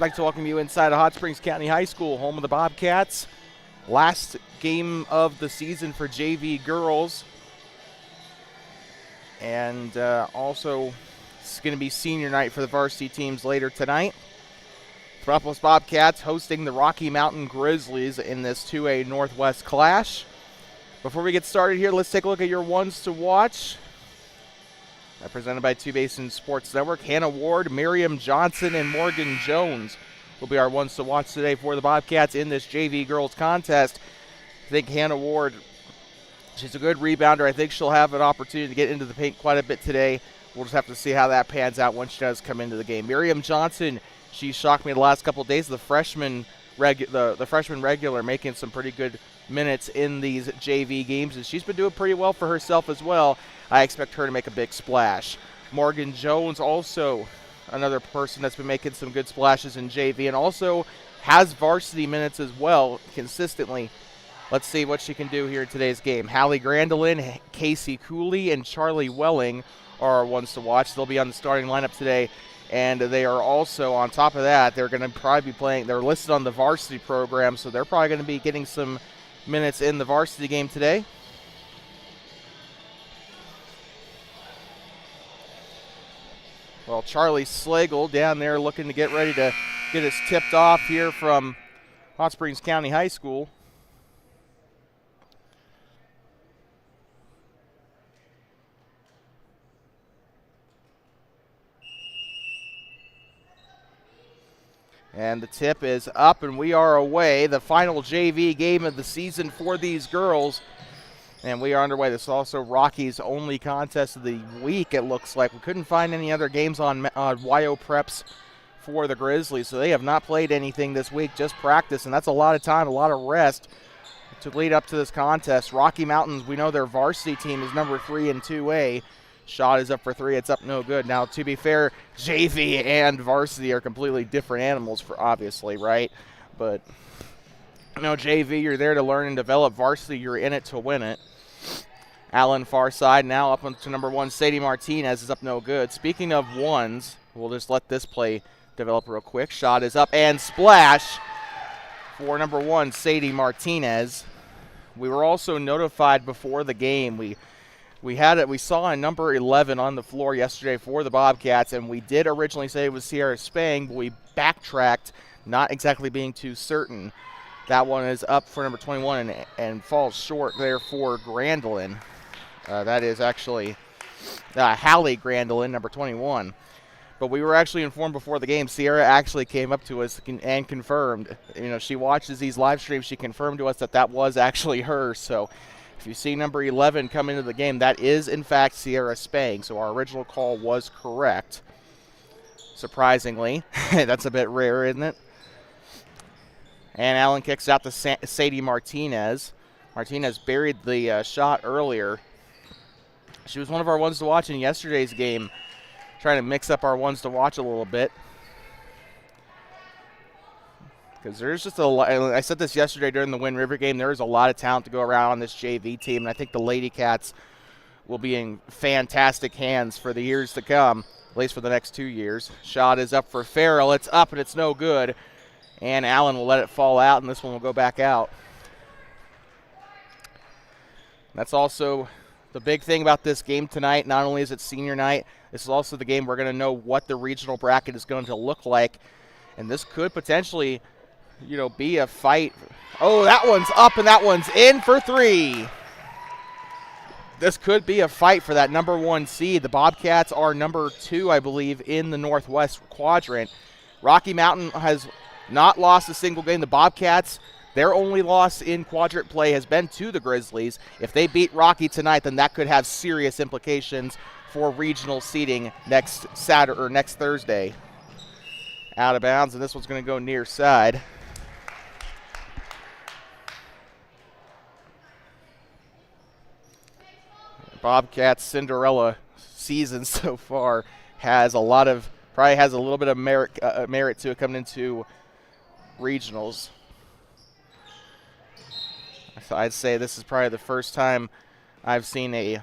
I'd like to welcome you inside of Hot Springs County High School, home of the Bobcats. Last game of the season for JV girls. And also, it's going to be senior night for the varsity teams later tonight. Thermopolis Bobcats hosting the Rocky Mountain Grizzlies in this 2A Northwest clash. Before we get started here, let's take a look at your ones to watch. Presented by Two Basin Sports Network. Hannah Ward, Miriam Johnson, and Morgan Jones will be our ones to watch today for the Bobcats in this JV girls contest. I think Hannah Ward, she's a good rebounder. I think she'll have an opportunity to get into the paint quite a bit today. We'll just have to see how that pans out once she does come into the game. Miriam Johnson, she shocked me the last couple of days. The freshman regular making some pretty good minutes in these JV games, and she's been doing pretty well for herself as well. I expect her to make a big splash. Morgan Jones, also another person that's been making some good splashes in JV and also has varsity minutes as well consistently. Let's see what she can do here in today's game. Hallie Grandelin, Casey Cooley, and Charlie Welling are our ones to watch. They'll be on the starting lineup today, and they are also, on top of that, they're going to probably be playing, they're listed on the varsity program, so they're probably going to be getting some minutes in the varsity game today. Well, Charlie Slagle down there looking to get ready to get us tipped off here from Hot Springs County High School. And the tip is up, and we are away. The final JV game of the season for these girls. And we are underway. This is also Rocky's only contest of the week, it looks like. We couldn't find any other games on YO Preps for the Grizzlies, so they have not played anything this week, just practice, and that's a lot of time, a lot of rest to lead up to this contest. Rocky Mountains, we know their varsity team is number 3 in 2A. Shot is up for 3. It's up no good. Now, to be fair, JV and varsity are completely different animals, for obviously, right? But, JV, you're there to learn and develop. Varsity, you're in it to win it. Allen far side now up to number 1. Sadie Martinez is up no good. Speaking of ones, we'll just let this play develop real quick. Shot is up and splash for number 1, Sadie Martinez. We were also notified before the game. We saw a number 11 on the floor yesterday for the Bobcats, and we did originally say it was Sierra Spang, but we backtracked, not exactly being too certain. That one is up for number 21 and falls short there for Grandelin. That is actually Hallie Grandelin, number 21. But we were actually informed before the game. Sierra actually came up to us and confirmed. She watches these live streams. She confirmed to us that was actually her. So if you see number 11 come into the game, that is, in fact, Sierra Spang. So our original call was correct. Surprisingly. That's a bit rare, isn't it? And Allen kicks out to Sadie Martinez. Martinez buried the shot earlier. She was one of our ones to watch in yesterday's game, trying to mix up our ones to watch a little bit. Because there's just a lot. I said this yesterday during the Wind River game. There's a lot of talent to go around on this JV team, and I think the Lady Cats will be in fantastic hands for the years to come, at least for the next 2 years. Shot is up for Farrell. It's up, and it's no good. And Allen will let it fall out, and this one will go back out. That's also the big thing about this game tonight. Not only is it senior night, this is also the game we're going to know what the regional bracket is going to look like. And this could potentially, be a fight. Oh, that one's up, and that one's in for 3. This could be a fight for that number 1 seed. The Bobcats are number 2, I believe, in the Northwest quadrant. Rocky Mountain has not lost a single game. The Bobcats, their only loss in quadrant play has been to the Grizzlies. If they beat Rocky tonight, then that could have serious implications for regional seeding next Thursday. Out of bounds, and this one's going to go near side. Bobcats' Cinderella season so far probably has a little bit of merit to it coming into regionals. So I'd say this is probably the first time I've seen a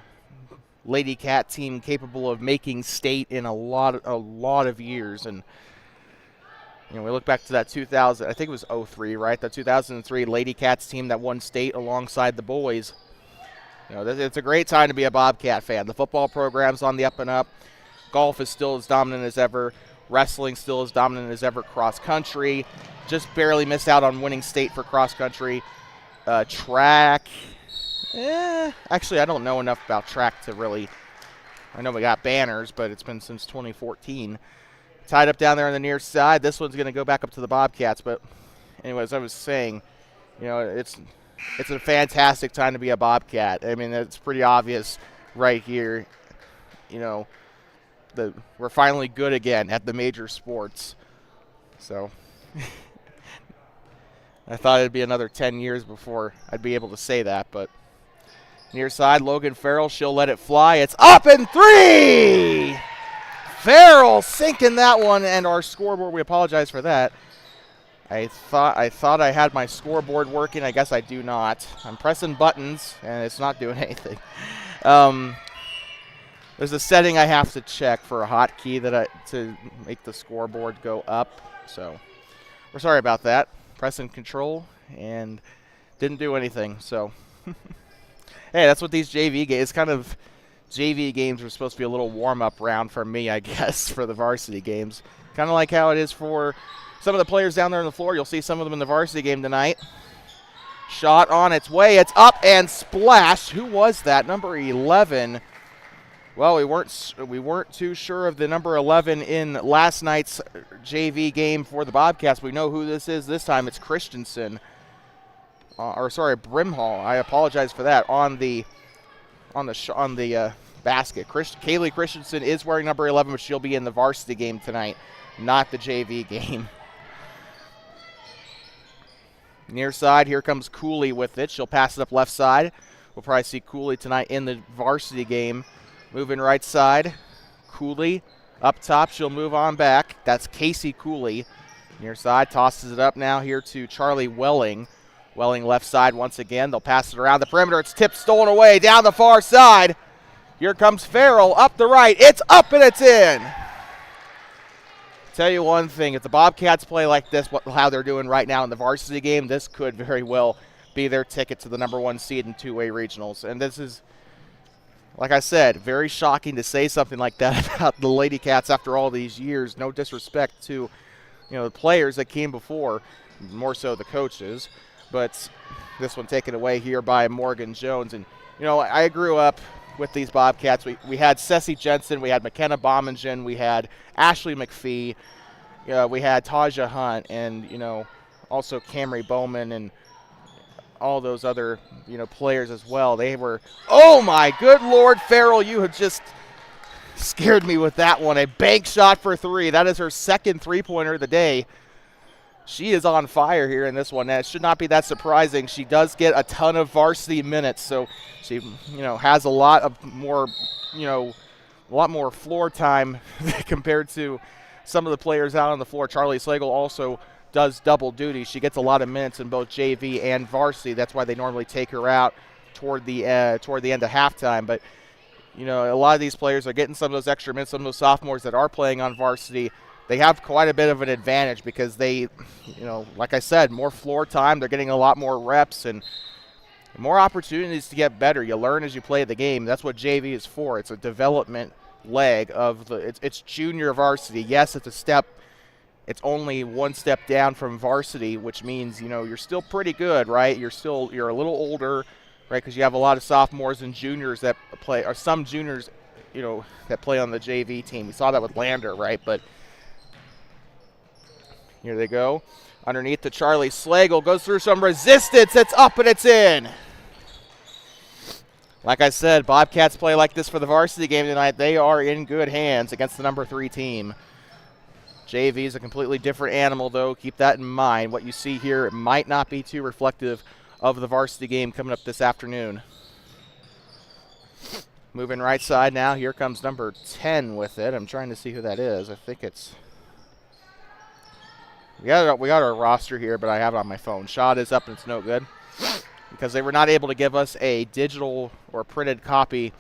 Lady Cat team capable of making state in a lot of years, and We look back to that 2000, I think it was 03, right? The 2003 Lady Cats team that won state alongside the boys. It's a great time to be a Bobcat fan. The football program's on the up and up. Golf is still as dominant as ever. Wrestling still as dominant as ever. Cross country, just barely missed out on winning state for cross country. Track, actually I don't know enough about track to really, I know we got banners, but it's been since 2014. Tied up down there on the near side. This one's going to go back up to the Bobcats, but anyways, I was saying, it's a fantastic time to be a Bobcat. I mean, it's pretty obvious right here. We're finally good again at the major sports. So I thought it'd be another 10 years before I'd be able to say that, but near side, Logan Farrell, she'll let it fly. It's up and 3! Farrell sinking that one, and our scoreboard, we apologize for that. I thought I had my scoreboard working. I guess I do not. I'm pressing buttons, and it's not doing anything. There's a setting I have to check for a hotkey to make the scoreboard go up. So we're sorry about that. Pressing control and didn't do anything. So hey, that's what these JV games. Kind of JV games are supposed to be a little warm-up round for me, I guess, for the varsity games. Kind of like how it is for some of the players down there on the floor. You'll see some of them in the varsity game tonight. Shot on its way. It's up and splashed. Who was that? Number 11. Well, we weren't too sure of the number 11 in last night's JV game for the Bobcats. We know who this is this time. It's Christensen. Brimhall. I apologize for that. On the basket. Kaylee Christensen is wearing number 11, but she'll be in the varsity game tonight, not the JV game. Near side, here comes Cooley with it. She'll pass it up left side. We'll probably see Cooley tonight in the varsity game. Moving right side, Cooley up top. She'll move on back. That's Casey Cooley. Near side, tosses it up now here to Charlie Welling. Welling left side once again. They'll pass it around the perimeter. It's tipped, stolen away down the far side. Here comes Farrell up the right. It's up and it's in. Tell you one thing, if the Bobcats play like this, how they're doing right now in the varsity game, this could very well be their ticket to the number 1 seed in 2A regionals. And this is, like I said, very shocking to say something like that about the Lady Cats after all these years. No disrespect to, the players that came before, more so the coaches. But this one taken away here by Morgan Jones. And, I grew up with these Bobcats. We had Ceci Jensen, we had McKenna Bommingen, we had Ashley McPhee, we had Taja Hunt, and, also Camry Bowman and all those other, players as well. They were, oh my good Lord, Farrell, you have just scared me with that one. A bank shot for 3. That is her second three-pointer of the day. She is on fire here in this one. That should not be that surprising. She does get a ton of varsity minutes, so she, has a lot more floor time compared to some of the players out on the floor. Charlie Slagle also does double duty. She gets a lot of minutes in both JV and varsity. That's why they normally take her out toward the end of halftime. But a lot of these players are getting some of those extra minutes. Some of those sophomores that are playing on varsity, they have quite a bit of an advantage because they, like I said, more floor time. They're getting a lot more reps and more opportunities to get better. You learn as you play the game. That's what JV is for. It's a development leg of it's junior varsity. Yes, it's a step. It's only one step down from varsity, which means, you're still pretty good, right? You're a little older, right? Because you have a lot of sophomores and juniors that play, or some juniors, that play on the JV team. We saw that with Lander, right? But here they go. Underneath to Charlie Slagle. Goes through some resistance. It's up and it's in. Like I said, Bobcats play like this for the varsity game tonight. They are in good hands against the number 3 team. JV is a completely different animal, though. Keep that in mind. What you see here might not be too reflective of the varsity game coming up this afternoon. Moving right side now. Here comes number 10 with it. I'm trying to see who that is. I think it's... We got our roster here, but I have it on my phone. Shot is up and it's no good because they were not able to give us a digital or printed copy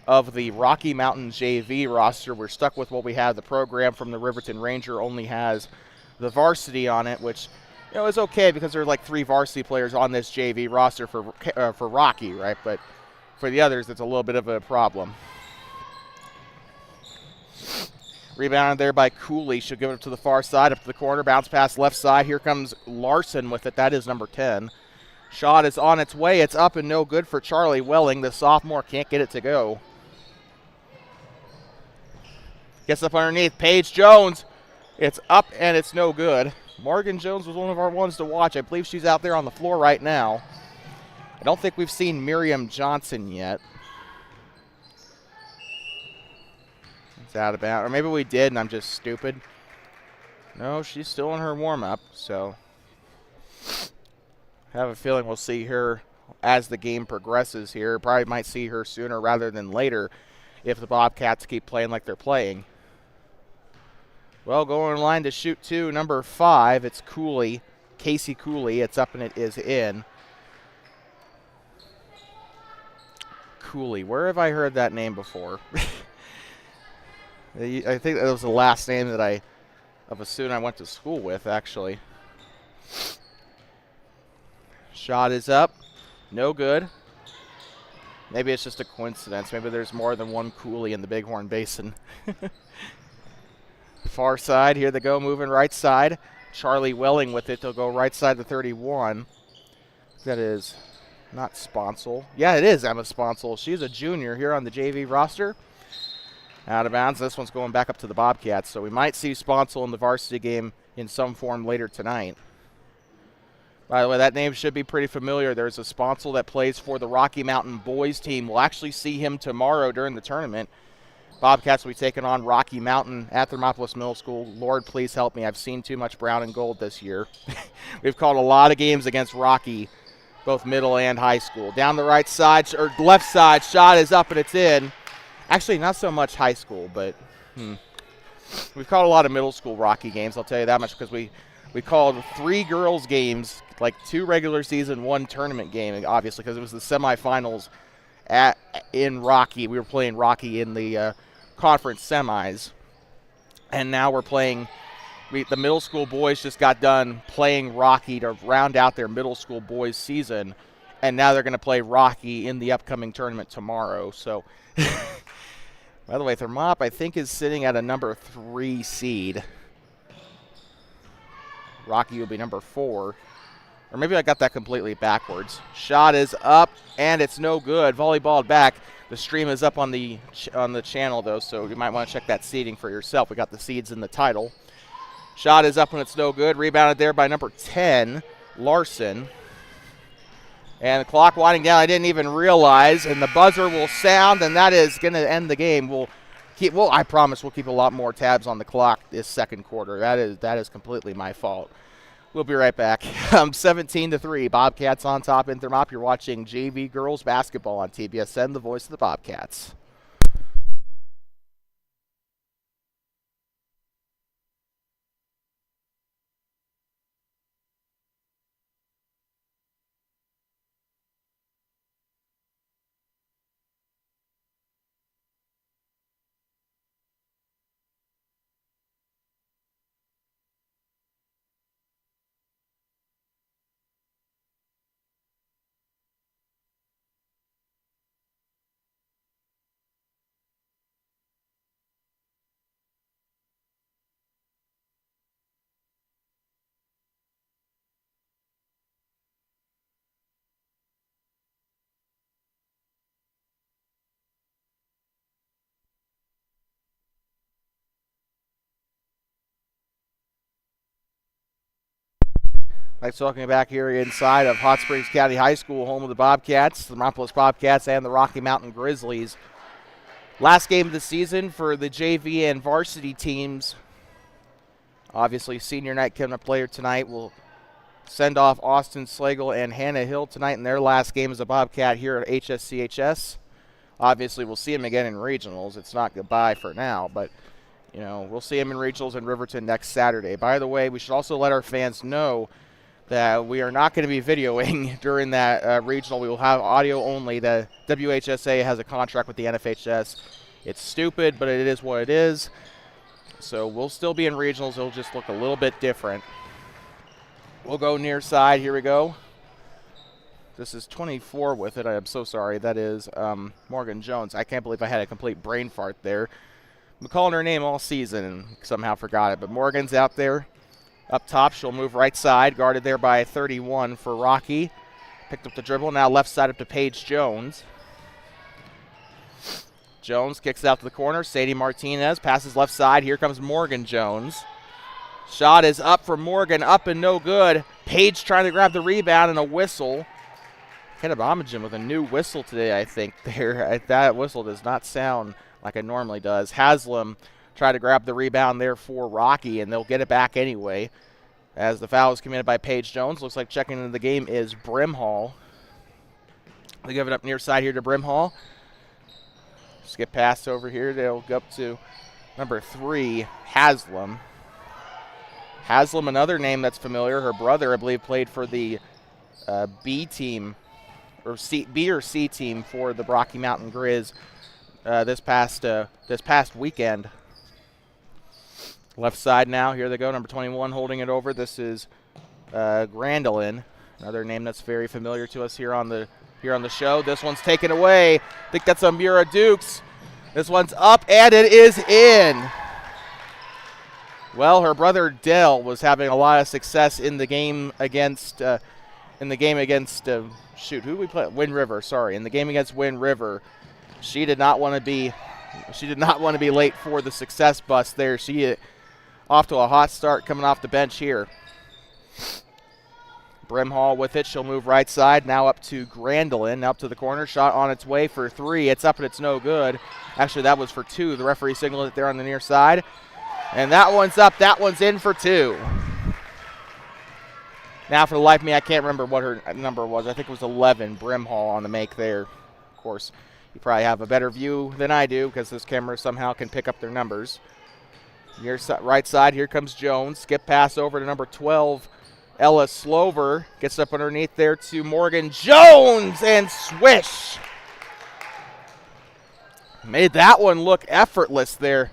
of the Rocky Mountain JV roster. We're stuck with what we have. The program from the Riverton Ranger only has the varsity on it, which is okay because there are like 3 varsity players on this JV roster for Rocky, right? But for the others, it's a little bit of a problem. Rebounded there by Cooley. She'll give it up to the far side, up to the corner, bounce pass left side. Here comes Larson with it. That is number 10. Shot is on its way. It's up and no good for Charlie Welling. The sophomore can't get it to go. Gets up underneath. Paige Jones. It's up and it's no good. Morgan Jones was one of our ones to watch. I believe she's out there on the floor right now. I don't think we've seen Miriam Johnson yet. It's out of bounds. Or maybe we did and I'm just stupid. No, she's still in her warm-up, so I have a feeling we'll see her as the game progresses here. Probably might see her sooner rather than later if the Bobcats keep playing like they're playing. Well, going in line to shoot 2, number 5, it's Cooley, Casey Cooley. It's up and it is in. Cooley, where have I heard that name before? I think that was the last name that of a student I went to school with, actually. Shot is up, no good. Maybe it's just a coincidence. Maybe there's more than one Cooley in the Bighorn Basin. Far side, here they go, moving right side. Charlie Welling with it. They'll go right side to 31. That is not Sponsel. Yeah, it is Emma Sponsel. She's a junior here on the JV roster. Out of bounds. This one's going back up to the Bobcats, so we might see Sponsel in the varsity game in some form later tonight. By the way, that name should be pretty familiar. There's a Sponsel that plays for the Rocky Mountain boys team. We'll actually see him tomorrow during the tournament. Bobcats will be taking on Rocky Mountain at Thermopolis Middle School. Lord, please help me. I've seen too much brown and gold this year. We've called a lot of games against Rocky, both middle and high school. Down the right side, or left side, shot is up and it's in. Actually, not so much high school, but we've called a lot of middle school Rocky games, I'll tell you that much, because we called 3 girls games, like 2 regular season, 1 tournament game, obviously, because it was the semifinals in Rocky. We were playing Rocky in the conference semis, and now we're playing the middle school boys just got done playing Rocky to round out their middle school boys season, and now they're going to play Rocky in the upcoming tournament tomorrow. So by the way, Thermop I think is sitting at a number 3 seed. Rocky will be number 4, or maybe I got that completely backwards. Shot is up and it's no good. Volleyballed back. The stream is up on the channel, though, so you might want to check that seeding for yourself. We got the seeds in the title. Shot is up and it's no good. Rebounded there by number 10, Larson. And the clock winding down. I didn't even realize. And the buzzer will sound, and that is going to end the game. I promise we'll keep a lot more tabs on the clock this second quarter. That is completely my fault. We'll be right back. 17-3, Bobcats on top in Thermop. You're watching JV Girls Basketball on TBSN, the voice of the Bobcats. Like talking back here inside of Hot Springs County High School, home of the Bobcats, the Thermopolis Bobcats, and the Rocky Mountain Grizzlies. Last game of the season for the JV and varsity teams. Obviously, senior night coming up later tonight. We'll send off Austin Slagle and Hannah Hill tonight in their last game as a Bobcat here at HSCHS. Obviously, we'll see them again in regionals. It's not goodbye for now, but we'll see them in regionals in Riverton next Saturday. By the way, we should also let our fans know that we are not going to be videoing during that regional. We will have audio only. The WHSA has a contract with the NFHS. It's stupid, but it is what it is. So we'll still be in regionals. It'll just look a little bit different. We'll go near side. Here we go. This is 24 with it. I'm so sorry. That is Morgan Jones. I can't believe I had a complete brain fart there. I'm calling her name all season and somehow forgot it. But Morgan's out there. Up top, she'll move right side. Guarded there by 31 for Rocky. Picked up the dribble. Now left side up to Paige Jones. Jones kicks it out to the corner. Sadie Martinez passes left side. Here comes Morgan Jones. Shot is up for Morgan. Up and no good. Paige trying to grab the rebound and a whistle. Kenneth Bomagen with a new whistle today, I think. That whistle does not sound like it normally does. Haslam tried to grab the rebound there for Rocky, and they'll get it back anyway. As the foul is committed by Paige Jones. Looks like checking into the game is Brimhall. They give it up near side here to Brimhall. Skip pass over here. They'll go up to number 3, Haslam. Haslam, another name that's familiar. Her brother, I believe, played for the B team, or B or C team for the Rocky Mountain Grizz this past weekend. Left side now. Here they go. Number 21 holding it over. This is Grandolin, another name that's very familiar to us here on the show. This one's taken away. I think that's Amira Dukes. This one's up and it is in. Well, her brother Dell was having a lot of success in the game against who we play? Wind River. Sorry, in the game against Wind River, she did not want to be late for the success bus there. She off to a hot start coming off the bench here. Brimhall with it. She'll move right side. Now up to Grandolin. Up to the corner. Shot on its way for 3. It's up and it's no good. Actually, that was for 2. The referee signaled it there on the near side. And that one's up. That one's in for 2. Now, for the life of me, I can't remember what her number was. I think it was 11, Brimhall on the make there. Of course, you probably have a better view than I do because this camera somehow can pick up their numbers. Near right side, here comes Jones. Skip pass over to number 12, Ella Slover. Gets up underneath there to Morgan Jones and swish. Made that one look effortless there.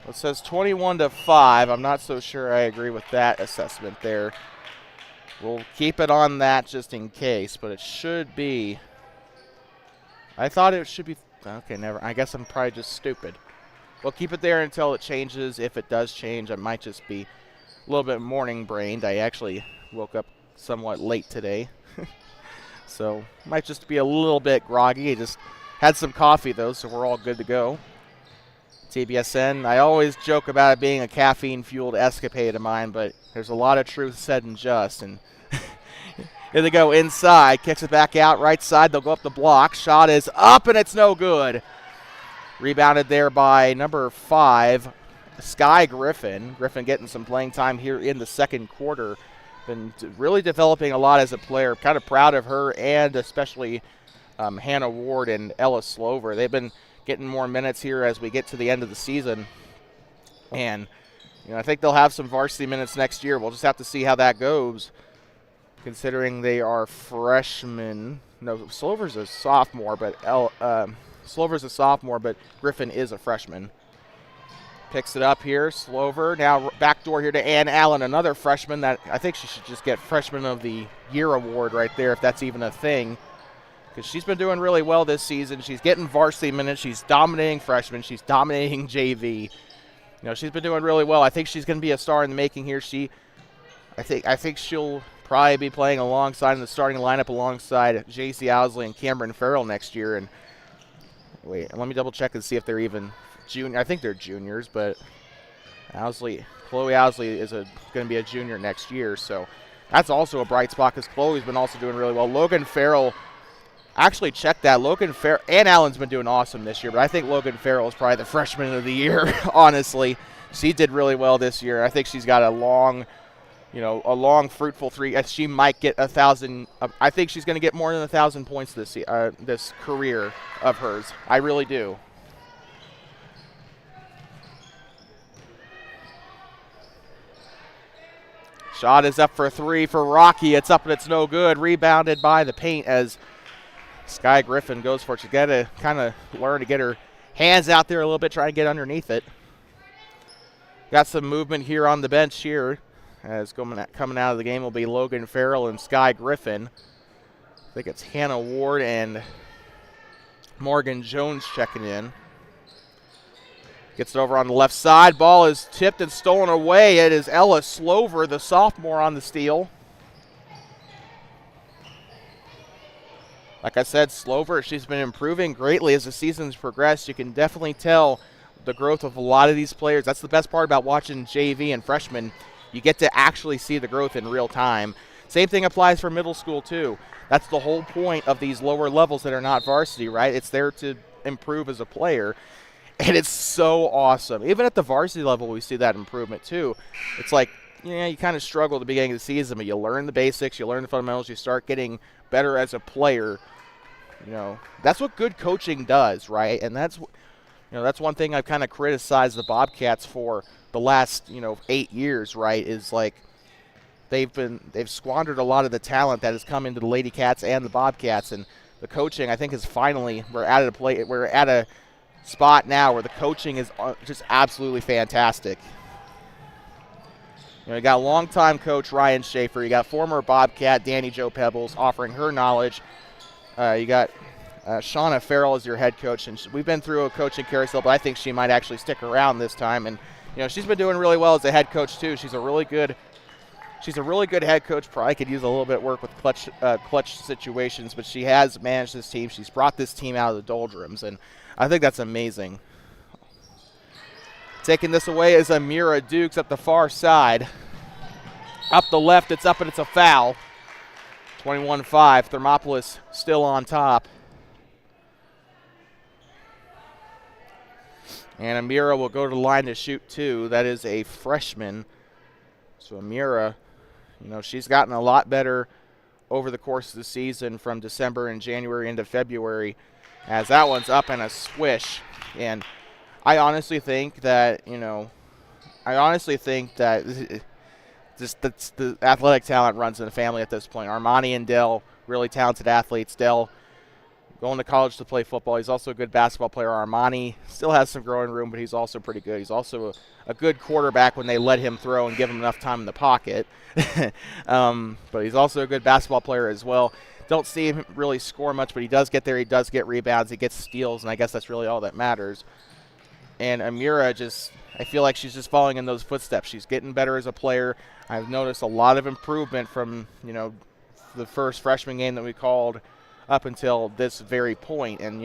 It says 21-5. I'm not so sure I agree with that assessment there. We'll keep it on that just in case, but it should be. I thought it should be. Okay, never. I guess I'm probably just stupid. We'll keep it there until it changes. If it does change, I might just be a little bit morning-brained. I actually woke up somewhat late today. So, might just be a little bit groggy. I just had some coffee, though, so we're all good to go. TBSN, I always joke about it being a caffeine-fueled escapade of mine, but there's a lot of truth said and just. And here they go inside, kicks it back out, right side. They'll go up the block. Shot is up, and it's no good. Rebounded there by number 5, Sky Griffin. Griffin getting some playing time here in the second quarter. Been really developing a lot as a player. Kind of proud of her and especially Hannah Ward and Ella Slover. They've been getting more minutes here as we get to the end of the season. And, I think they'll have some varsity minutes next year. We'll just have to see how that goes, considering they are freshmen. No, Slover's a sophomore, but Griffin is a freshman. Picks it up here, Slover. Now backdoor here to Ann Allen, another freshman that I think she should just get Freshman of the Year award right there, if that's even a thing. Because she's been doing really well this season. She's getting varsity minutes. She's dominating freshmen. She's dominating JV. She's been doing really well. I think she's going to be a star in the making here. I think she'll probably be playing alongside in the starting lineup alongside J.C. Owsley and Cameron Farrell next year. And wait, let me double check and see if they're even junior. I think they're juniors, but Chloe Owsley is going to be a junior next year. So that's also a bright spot because Chloe's been also doing really well. Logan Farrell. Actually, check that. Logan Farrell. Ann Allen's been doing awesome this year, but I think Logan Farrell is probably the Freshman of the Year, honestly. She did really well this year. I think she's got a long, fruitful three. She might get 1,000. I think she's going to get more than 1,000 points this career of hers. I really do. Shot is up for 3 for Rocky. It's up and it's no good. Rebounded by the paint as Sky Griffin goes for it. She's got to kind of learn to get her hands out there a little bit, trying to get underneath it. Got some movement here on the bench here. As coming out of the game will be Logan Farrell and Sky Griffin. I think it's Hannah Ward and Morgan Jones checking in. Gets it over on the left side. Ball is tipped and stolen away. It is Ella Slover, the sophomore, on the steal. Like I said, Slover, she's been improving greatly as the season's progressed. You can definitely tell the growth of a lot of these players. That's the best part about watching JV and freshmen. You get to actually see the growth in real time. Same thing applies for middle school, too. That's the whole point of these lower levels that are not varsity, right? It's there to improve as a player. And it's so awesome. Even at the varsity level, we see that improvement, too. It's like, you kind of struggle at the beginning of the season, but you learn the basics, you learn the fundamentals, you start getting better as a player. That's what good coaching does, right? And that's one thing I've kind of criticized the Bobcats for the last 8 years, right? Is like they've squandered a lot of the talent that has come into the Lady Cats and the Bobcats, and the coaching I think is finally we're at a spot now where the coaching is just absolutely fantastic. You got longtime coach Ryan Schaefer, you got former Bobcat Danny Jo Pebbles offering her knowledge. You got Shauna Farrell as your head coach, and we've been through a coaching carousel, but I think she might actually stick around this time. And she's been doing really well as a head coach too. She's a really good head coach. Probably could use a little bit of work with clutch situations, but she has managed this team. She's brought this team out of the doldrums, and I think that's amazing. Taking this away is Amira Dukes up the far side. Up the left, it's up and it's a foul. 21-5, Thermopolis still on top. And Amira will go to the line to shoot two. That is a freshman. So Amira, she's gotten a lot better over the course of the season from December and January into February, as that one's up and a swish. And I honestly think that, just the athletic talent runs in the family at this point. Armani and Dell, really talented athletes. Dell going to college to play football. He's also a good basketball player. Armani still has some growing room, but he's also pretty good. He's also a good quarterback when they let him throw and give him enough time in the pocket. But he's also a good basketball player as well. Don't see him really score much, but he does get there. He does get rebounds. He gets steals, and I guess that's really all that matters. And Amira I feel like she's just following in those footsteps. She's getting better as a player. I've noticed a lot of improvement from, the first freshman game that we called up until this very point. And,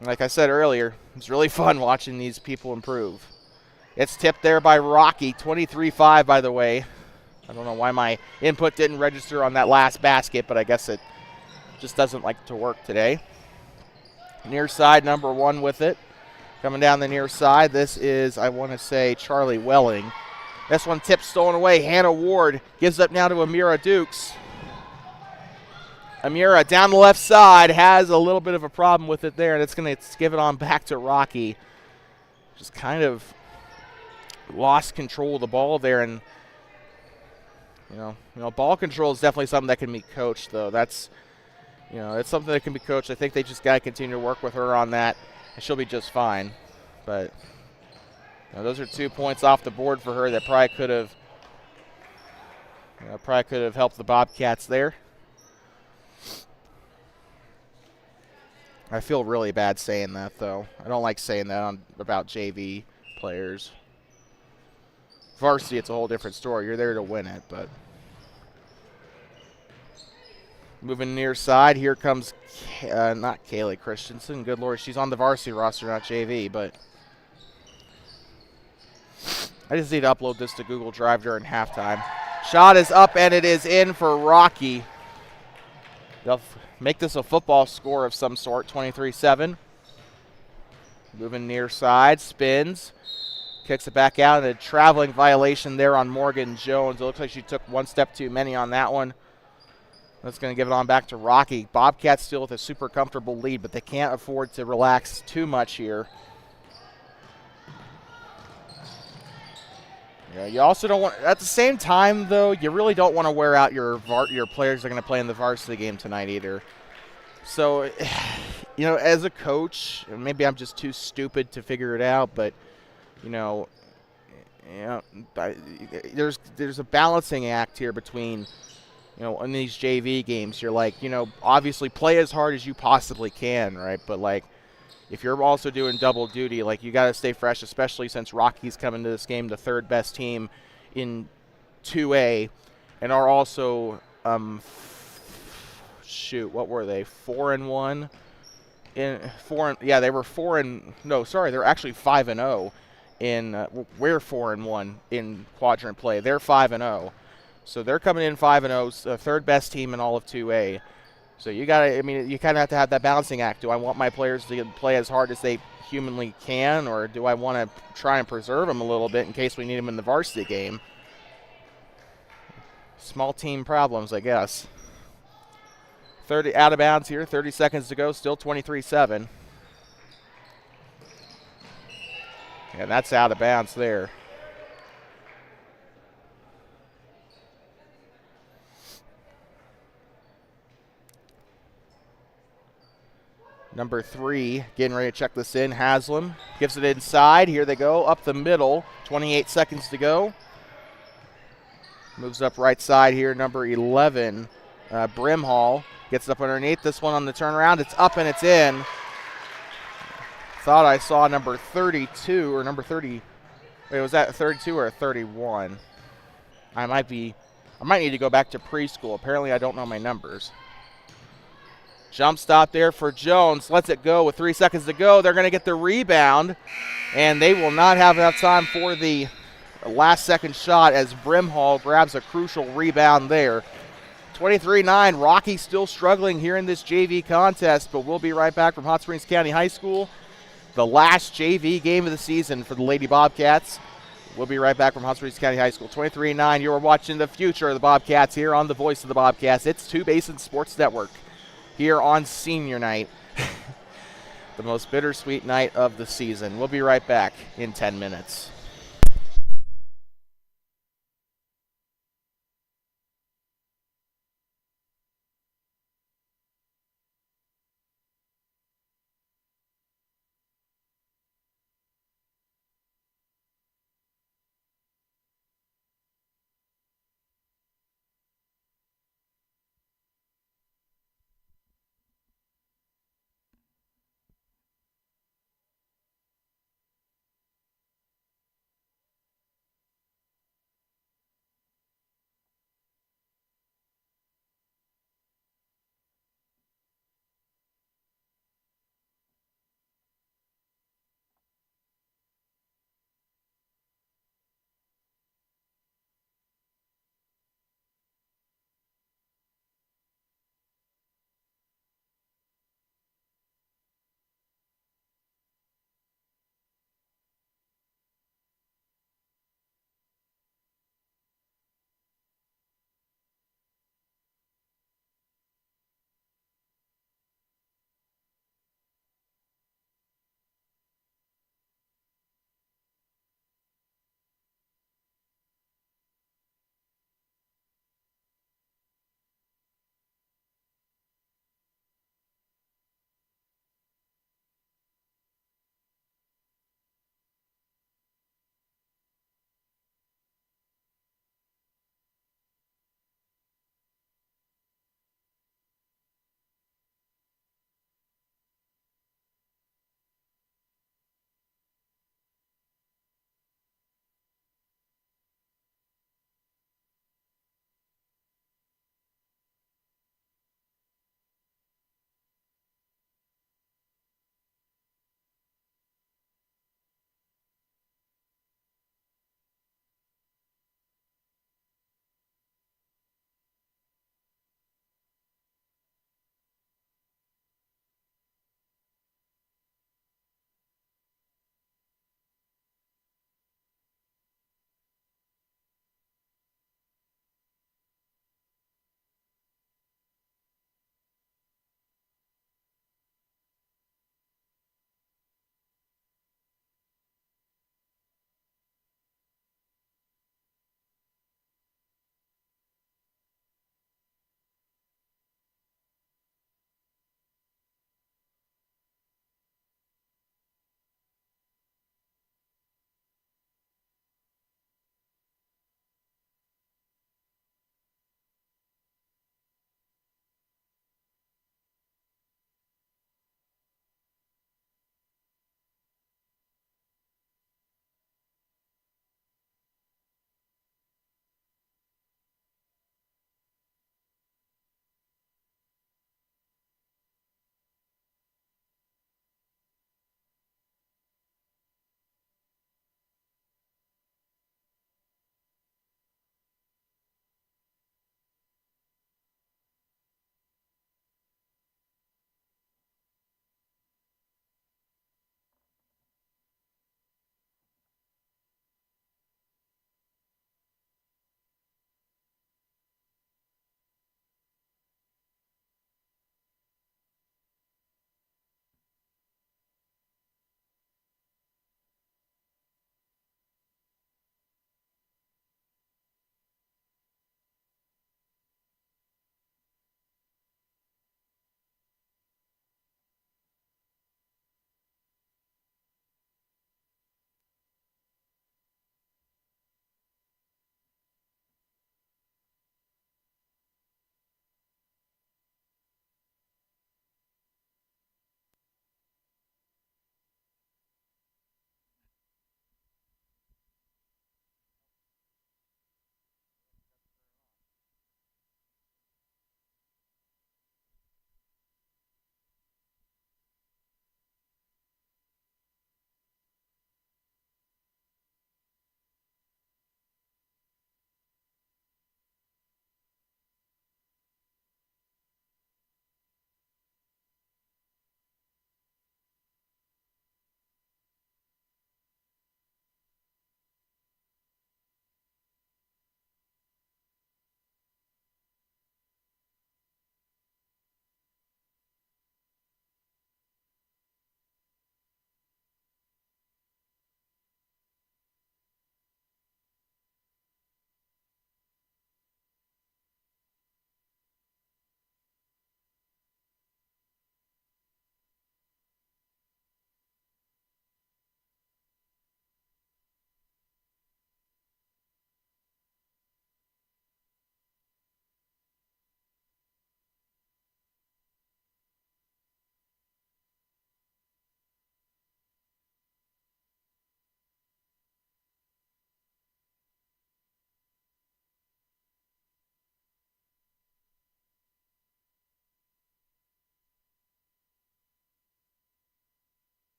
like I said earlier, it's really fun watching these people improve. It's tipped there by Rocky, 23-5, by the way. I don't know why my input didn't register on that last basket, but I guess it just doesn't like to work today. Near side, number one with it. Coming down the near side, this is, I want to say, Charlie Welling. This one tipped, stolen away. Hannah Ward gives up now to Amira Dukes. Amira down the left side has a little bit of a problem with it there, and it's going to give it on back to Rocky. Just kind of lost control of the ball there, and ball control is definitely something that can be coached, though. That's, it's something that can be coached. I think they just got to continue to work with her on that, and she'll be just fine. But those are 2 points off the board for her that probably could have helped the Bobcats there. I feel really bad saying that, though. I don't like saying that about JV players. Varsity, it's a whole different story. You're there to win it, but. Moving near side, here comes, not Kaylee Christensen. Good Lord, she's on the varsity roster, not JV, but. I just need to upload this to Google Drive during halftime. Shot is up, and it is in for Rocky. They'll make this a football score of some sort, 23-7. Moving near side, spins, kicks it back out, and a traveling violation there on Morgan Jones. It looks like she took one step too many on that one. That's going to give it on back to Rocky. Bobcats still with a super comfortable lead, but they can't afford to relax too much here. Yeah, you also don't want, at the same time, though, you really don't want to wear out your players that are going to play in the varsity game tonight either. So, as a coach, and maybe I'm just too stupid to figure it out, but you know, yeah, there's a balancing act here between in these JV games. You're like, obviously play as hard as you possibly can, right? But like, if you're also doing double duty, like you got to stay fresh, especially since Rockies come into this game the third best team in 2A, and are also what were they? 4-1 in yeah, they were 4 and no, sorry, they're actually 5-0 in we're 4-1 in quadrant play. They're 5-0. So they're coming in 5-0, third best team in all of 2A. So you kind of have to have that balancing act. Do I want my players to play as hard as they humanly can, or do I want to try and preserve them a little bit in case we need them in the varsity game? Small team problems, I guess. 30 out of bounds here, 30 seconds to go, still 23-7. And that's out of bounds there. Number 3, getting ready to check this in. Haslam gives it inside. Here they go, up the middle. 28 seconds to go. Moves up right side here. Number 11, Brimhall, gets up underneath. This one on the turnaround. It's up and it's in. Thought I saw number 32 or number 30. Wait, was that 32 or 31? I might need to go back to preschool. Apparently I don't know my numbers. Jump stop there for Jones. Lets it go with 3 seconds to go. They're going to get the rebound, and they will not have enough time for the last second shot as Brimhall grabs a crucial rebound there. 23-9. Rocky still struggling here in this JV contest, but we'll be right back from Hot Springs County High School. The last JV game of the season for the Lady Bobcats. We'll be right back from Hot Springs County High School. 23-9. You're watching the future of the Bobcats here on the Voice of the Bobcats. It's Two Basin Sports Network here on senior night, the most bittersweet night of the season. We'll be right back in 10 minutes.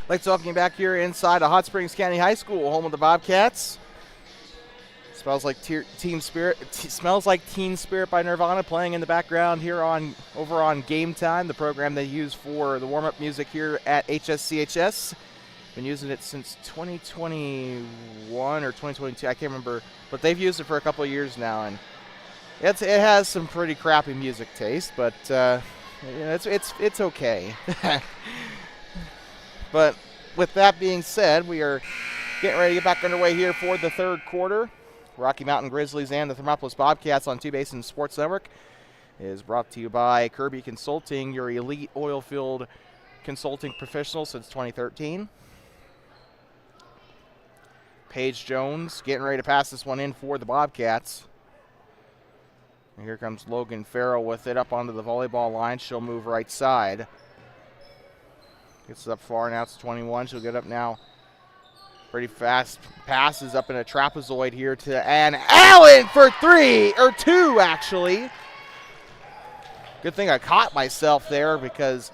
Like talking back here inside of Hot Springs County High School, home of the Bobcats. Smells like Team Spirit. Smells like Teen Spirit by Nirvana playing in the background here over on Game Time, the program they use for the warm-up music here at HSCHS. Been using it since 2021 or 2022. I can't remember, but they've used it for a couple of years now, and it has some pretty crappy music taste, but it's okay. But with that being said, we are getting ready to get back underway here for the third quarter. Rocky Mountain Grizzlies and the Thermopolis Bobcats on Two Basins Sports Network is brought to you by Kirby Consulting, your elite oil field consulting professional since 2013. Paige Jones getting ready to pass this one in for the Bobcats. And here comes Logan Farrell with it up onto the volleyball line. She'll move right side. Gets it up far, now it's 21. She'll get up now. Pretty fast passes up in a trapezoid here to Ann Allen for two, actually. Good thing I caught myself there because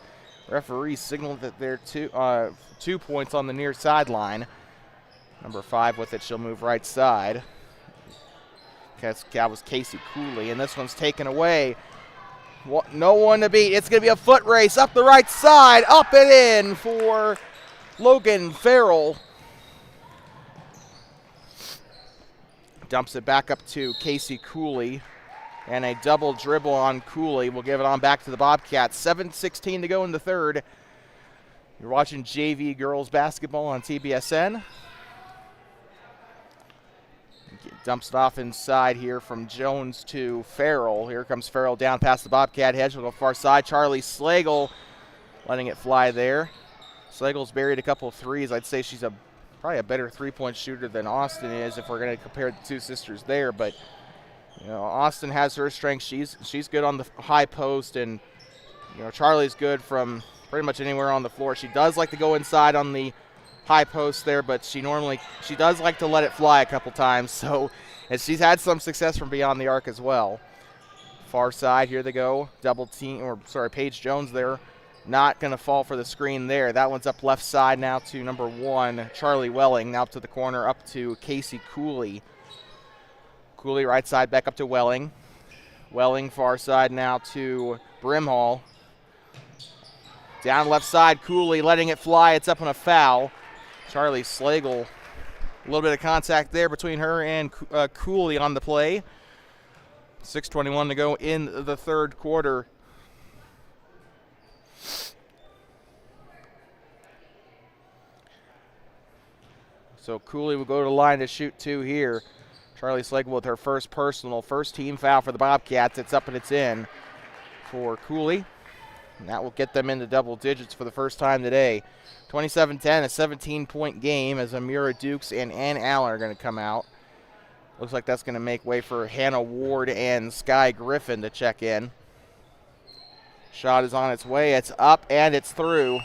referee signaled that there are 2 points on the near sideline. Number 5 with it, she'll move right side. That was Casey Cooley, and this one's taken away. No one to beat. It's going to be a foot race up the right side, up and in for Logan Farrell. Dumps it back up to Casey Cooley, and a double dribble on Cooley will give it on back to the Bobcats. 7:16 to go in the third. You're watching JV girls basketball on TBSN. Dumps it off inside here from Jones to Farrell. Here comes Farrell down past the Bobcat hedge. We'll go far side. Charlie Slagle letting it fly there. Slagle's buried a couple of threes. I'd say she's probably a better three-point shooter than Austin is if we're going to compare the two sisters there. But Austin has her strength. She's good on the high post, and Charlie's good from pretty much anywhere on the floor. She does like to go inside on the high post there, but she does like to let it fly a couple times. So, and she's had some success from beyond the arc as well. Far side, here they go. Paige Jones there. Not going to fall for the screen there. That one's up left side now to number 1, Charlie Welling. Now to the corner, up to Casey Cooley. Cooley right side, back up to Welling. Welling far side now to Brimhall. Down left side, Cooley letting it fly. It's up on a foul. Charlie Slagle, a little bit of contact there between her and Cooley on the play. 6:21 to go in the third quarter. So Cooley will go to the line to shoot 2 here. Charlie Slagle with her first team foul for the Bobcats. It's up and it's in for Cooley. And that will get them into double digits for the first time today. 27-10, a 17-point game as Amira Dukes and Ann Allen are going to come out. Looks like that's going to make way for Hannah Ward and Sky Griffin to check in. Shot is on its way. It's up and it's through.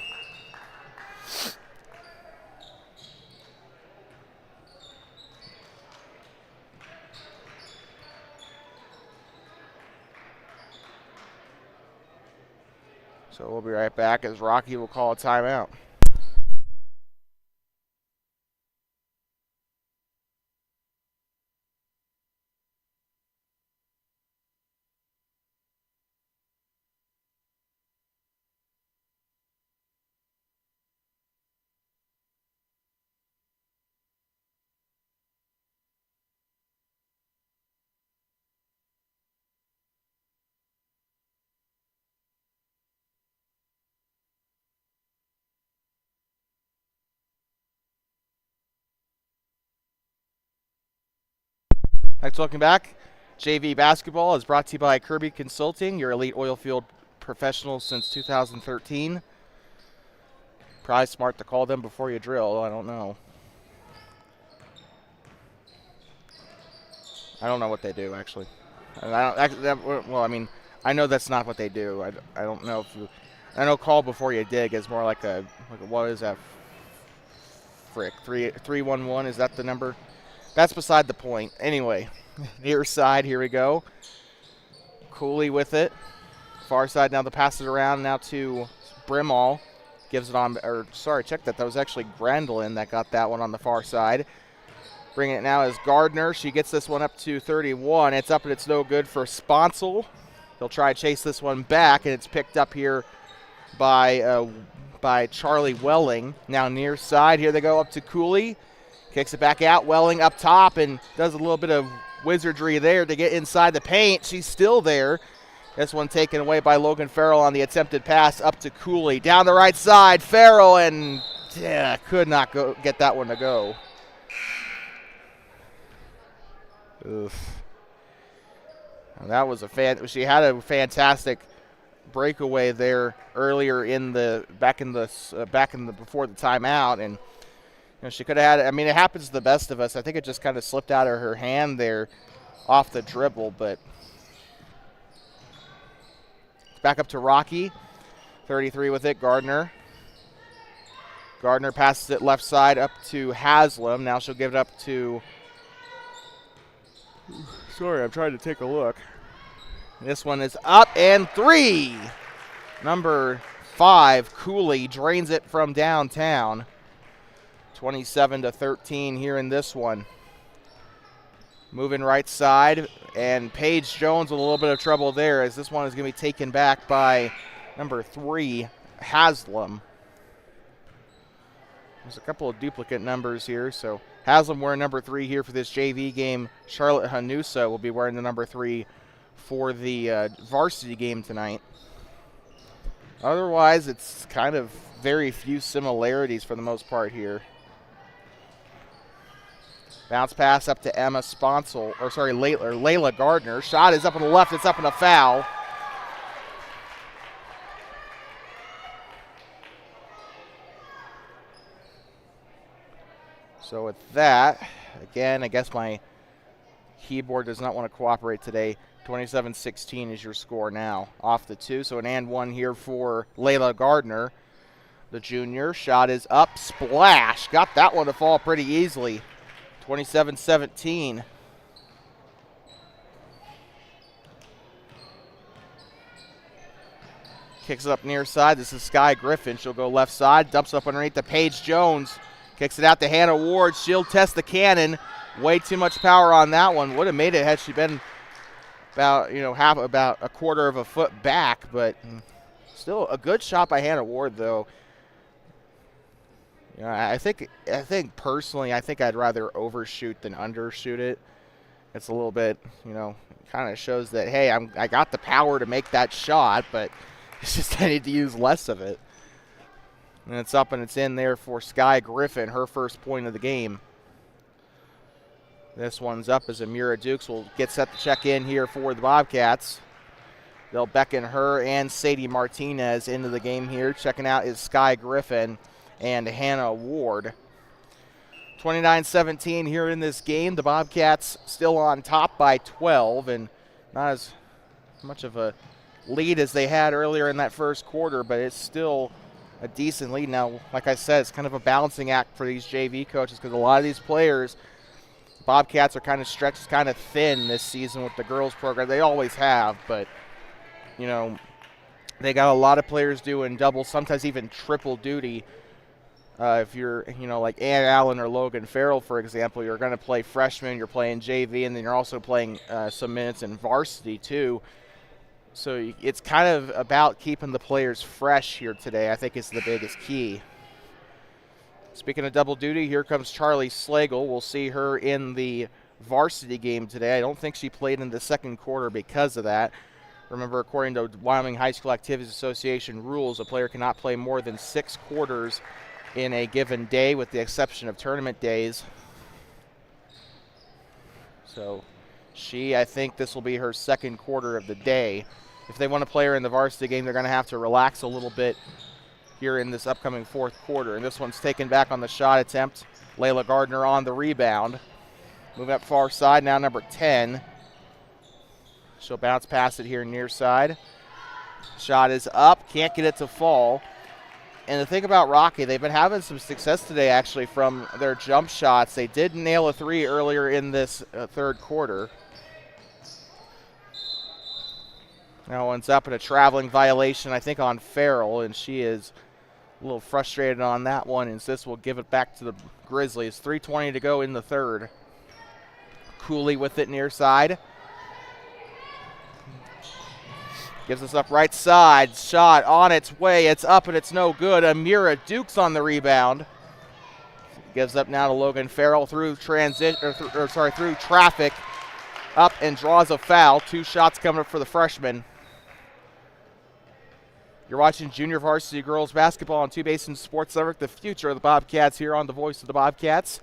So we'll be right back as Rocky will call a timeout. Thanks for looking back. JV basketball is brought to you by Kirby Consulting, your elite oil field professional since 2013. Probably smart to call them before you drill. I don't know. I don't know what they do, actually. I know that's not what they do. I don't know if you. I know call before you dig is more like what is that? Frick, 311. Is that the number? That's beside the point. Anyway, near side, here we go. Cooley with it. Far side now, the pass it around now to Brimall. gives it on, or sorry, check that. That was actually Grendlin that got that one on the far side. Bringing it now is Gardner. She gets this one up to 31. It's up and it's no good for Sponsel. He'll try to chase this one back, and it's picked up here by Charlie Welling. Now near side, here they go up to Cooley. Kicks it back out. Welling up top and does a little bit of wizardry there to get inside the paint. She's still there. This one taken away by Logan Farrell on the attempted pass up to Cooley. Down the right side, Farrell, and could not get that one to go. Oof. And that was she had a fantastic breakaway there earlier before the timeout, and she could have had. I mean, it happens to the best of us. I think it just kind of slipped out of her hand there, off the dribble. But back up to Rocky, 33 with it. Gardner passes it left side up to Haslam. Now she'll give it up to. Sorry, I'm trying to take a look. This one is up and 3. Number 5, Cooley, drains it from downtown. 27-13 here in this one. Moving right side, and Paige Jones with a little bit of trouble there, as this one is going to be taken back by number 3, Haslam. There's a couple of duplicate numbers here, so Haslam wearing number 3 here for this JV game. Charlotte Hanusa will be wearing the number 3 for the varsity game tonight. Otherwise, it's kind of very few similarities for the most part here. Bounce pass up to Emma Sponsel, Layla Gardner. Shot is up on the left, it's up and a foul. So with that, again, I guess my keyboard does not want to cooperate today. 27-16 is your score now off the 2. So an and 1 here for Layla Gardner, the junior. Shot is up, splash. Got that one to fall pretty easily. 27-17. Kicks it up near side. This is Sky Griffin. She'll go left side, dumps up underneath to Paige Jones. Kicks it out to Hannah Ward. She'll test the cannon. Way too much power on that one. Would have made it had she been about a quarter of a foot back, but still a good shot by Hannah Ward, though. I think personally, I'd rather overshoot than undershoot it. It's a little bit, kind of shows that, hey, I got the power to make that shot, but it's just I need to use less of it. And it's up and it's in there for Sky Griffin, her first point of the game. This one's up as Amira Dukes will get set to check in here for the Bobcats. They'll beckon her and Sadie Martinez into the game here. Checking out is Sky Griffin and Hannah Ward. 29-17 here in this game. The Bobcats still on top by 12, and not as much of a lead as they had earlier in that first quarter, but it's still a decent lead. Now, like I said, it's kind of a balancing act for these JV coaches because a lot of these players, Bobcats are kind of stretched kind of thin this season with the girls program. They always have, but, they got a lot of players doing double, sometimes even triple duty. If you're, like Ann Allen or Logan Farrell, for example, you're going to play freshman, you're playing JV, and then you're also playing some minutes in varsity too. So it's kind of about keeping the players fresh here today, I think is the biggest key. Speaking of double duty, here comes Charlie Slagle. We'll see her in the varsity game today. I don't think she played in the second quarter because of that. Remember, according to Wyoming High School Activities Association rules, a player cannot play more than 6 quarters in a given day, with the exception of tournament days. So I think this will be her second quarter of the day. If they want to play her in the varsity game, they're going to have to relax a little bit here in this upcoming fourth quarter. And this one's taken back on the shot attempt. Layla Gardner on the rebound. Moving up far side, now number 10. She'll bounce past it here near side. Shot is up, can't get it to fall. And the thing about Rocky, they've been having some success today actually from their jump shots. They did nail a 3 earlier in this third quarter. That one's up in a traveling violation, I think, on Farrell, and she is little frustrated on that one, and this will give it back to the Grizzlies. 3:20 to go in the third. Cooley with it near side. Gives us up right side. Shot on its way. It's up and it's no good. Amira Dukes on the rebound. Gives up now to Logan Farrell through through traffic. Up and draws a foul. 2 shots coming up for the freshman. You're watching Junior Varsity Girls Basketball on Two Basins Sports Network, the future of the Bobcats here on the Voice of the Bobcats.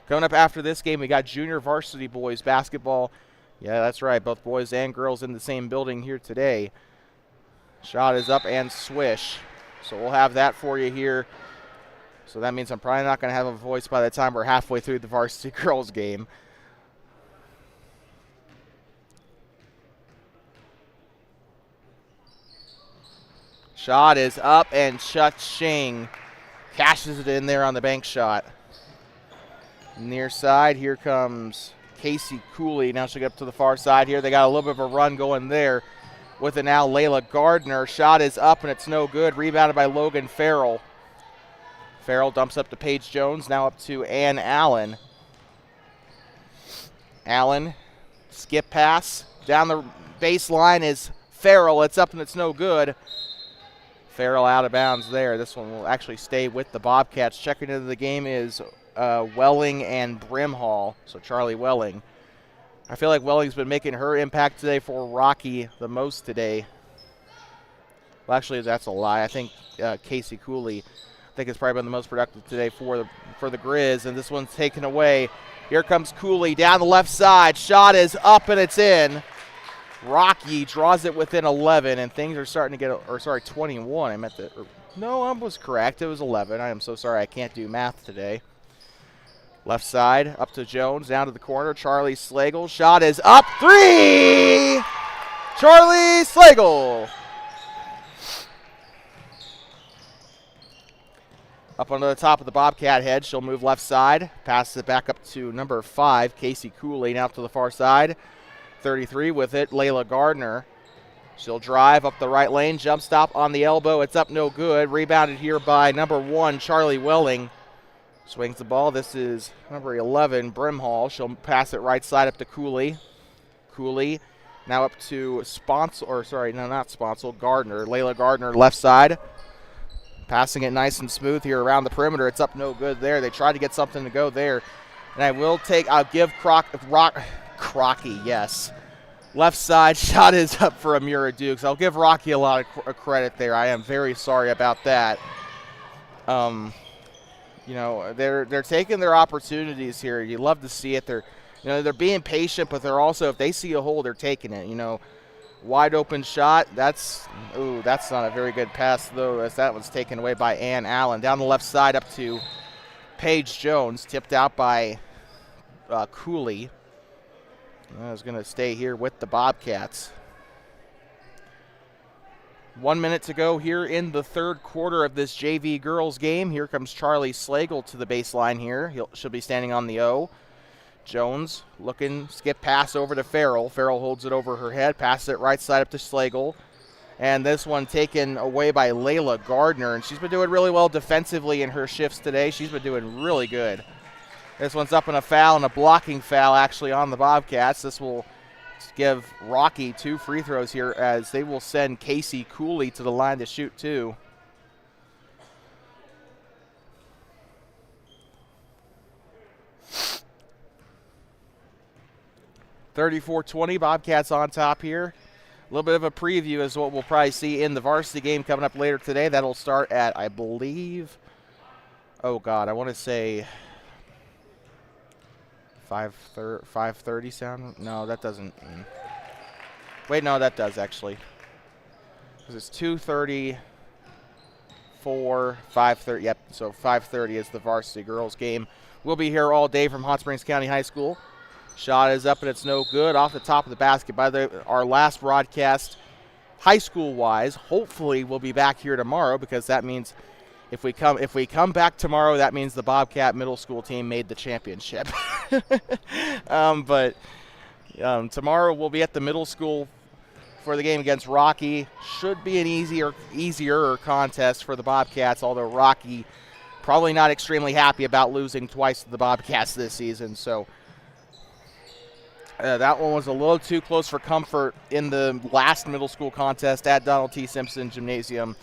Coming up after this game, we got Junior Varsity Boys Basketball. Yeah, that's right, both boys and girls in the same building here today. Shot is up and swish. So we'll have that for you here. So that means I'm probably not going to have a voice by the time we're halfway through the Varsity Girls game. Shot is up and Cha-ching cashes it in there on the bank shot. Near side, here comes Casey Cooley. Now she'll get up to the far side here. They got a little bit of a run going there with it now. Layla Gardner. Shot is up and it's no good. Rebounded by Logan Farrell. Farrell dumps up to Paige Jones. Now up to Ann Allen. Allen, skip pass. Down the baseline is Farrell. It's up and it's no good. Farrell out of bounds there. This one will actually stay with the Bobcats. Checking into the game is Welling and Brimhall. So Charlie Welling. I feel like Welling's been making her impact today for Rocky the most today. Well, actually, that's a lie. I think Casey Cooley, I think, has probably been the most productive today for the Grizz. And this one's taken away. Here comes Cooley down the left side. Shot is up and it's in. Rocky draws it within 11, and things are starting to get, 21. I meant that. No, I was correct. It was 11. I am so sorry. I can't do math today. Left side, up to Jones, down to the corner. Charlie Slagle. Shot is up. 3! Charlie Slagle. Up onto the top of the Bobcat head. She'll move left side. Passes it back up to number 5, Casey Cooley, now to the far side. 33 with it, Layla Gardner. She'll drive up the right lane, jump stop on the elbow. It's up, no good. Rebounded here by number 1, Charlie Welling. Swings the ball. This is number 11, Brimhall. She'll pass it right side up to Cooley. Cooley now up to Gardner. Layla Gardner left side. Passing it nice and smooth here around the perimeter. It's up, no good there. They tried to get something to go there. And I'll give Crocky, yes. Left side, shot is up for Amira Dukes. I'll give Rocky a lot of credit there. I am very sorry about that. They're taking their opportunities here. You love to see it. They're being patient, but they're also, if they see a hole, they're taking it. Wide open shot. That's not a very good pass though, as that was taken away by Ann Allen. Down the left side up to Paige Jones, tipped out by Cooley. I was going to stay here with the Bobcats. 1 minute to go here in the third quarter of this JV girls game. Here comes Charlie Slagle to the baseline here. She'll be standing on the O. Jones looking, skip pass over to Farrell. Farrell holds it over her head, passes it right side up to Slagle. And this one taken away by Layla Gardner. And she's been doing really well defensively in her shifts today. She's been doing really good. This one's up in a foul, and a blocking foul actually on the Bobcats. This will give Rocky 2 free throws here, as they will send Casey Cooley to the line to shoot 2. (34-20), Bobcats on top here. A little bit of a preview is what we'll probably see in the varsity game coming up later today. That'll start at, I believe, I want to say 5:30 sound? No, that doesn't. Wait, no, that does actually. Because it's 2:30, 5:30. Yep, so 5:30 is the varsity girls game. We'll be here all day from Hot Springs County High School. Shot is up and it's no good. Off the top of the basket. By our last broadcast, high school-wise, hopefully we'll be back here tomorrow, because that means if we come back tomorrow, that means the Bobcat middle school team made the championship. But tomorrow we'll be at the middle school for the game against Rocky. Should be an easier contest for the Bobcats, although Rocky probably not extremely happy about losing twice to the Bobcats this season. So that one was a little too close for comfort in the last middle school contest at Donald T. Simpson Gymnasium.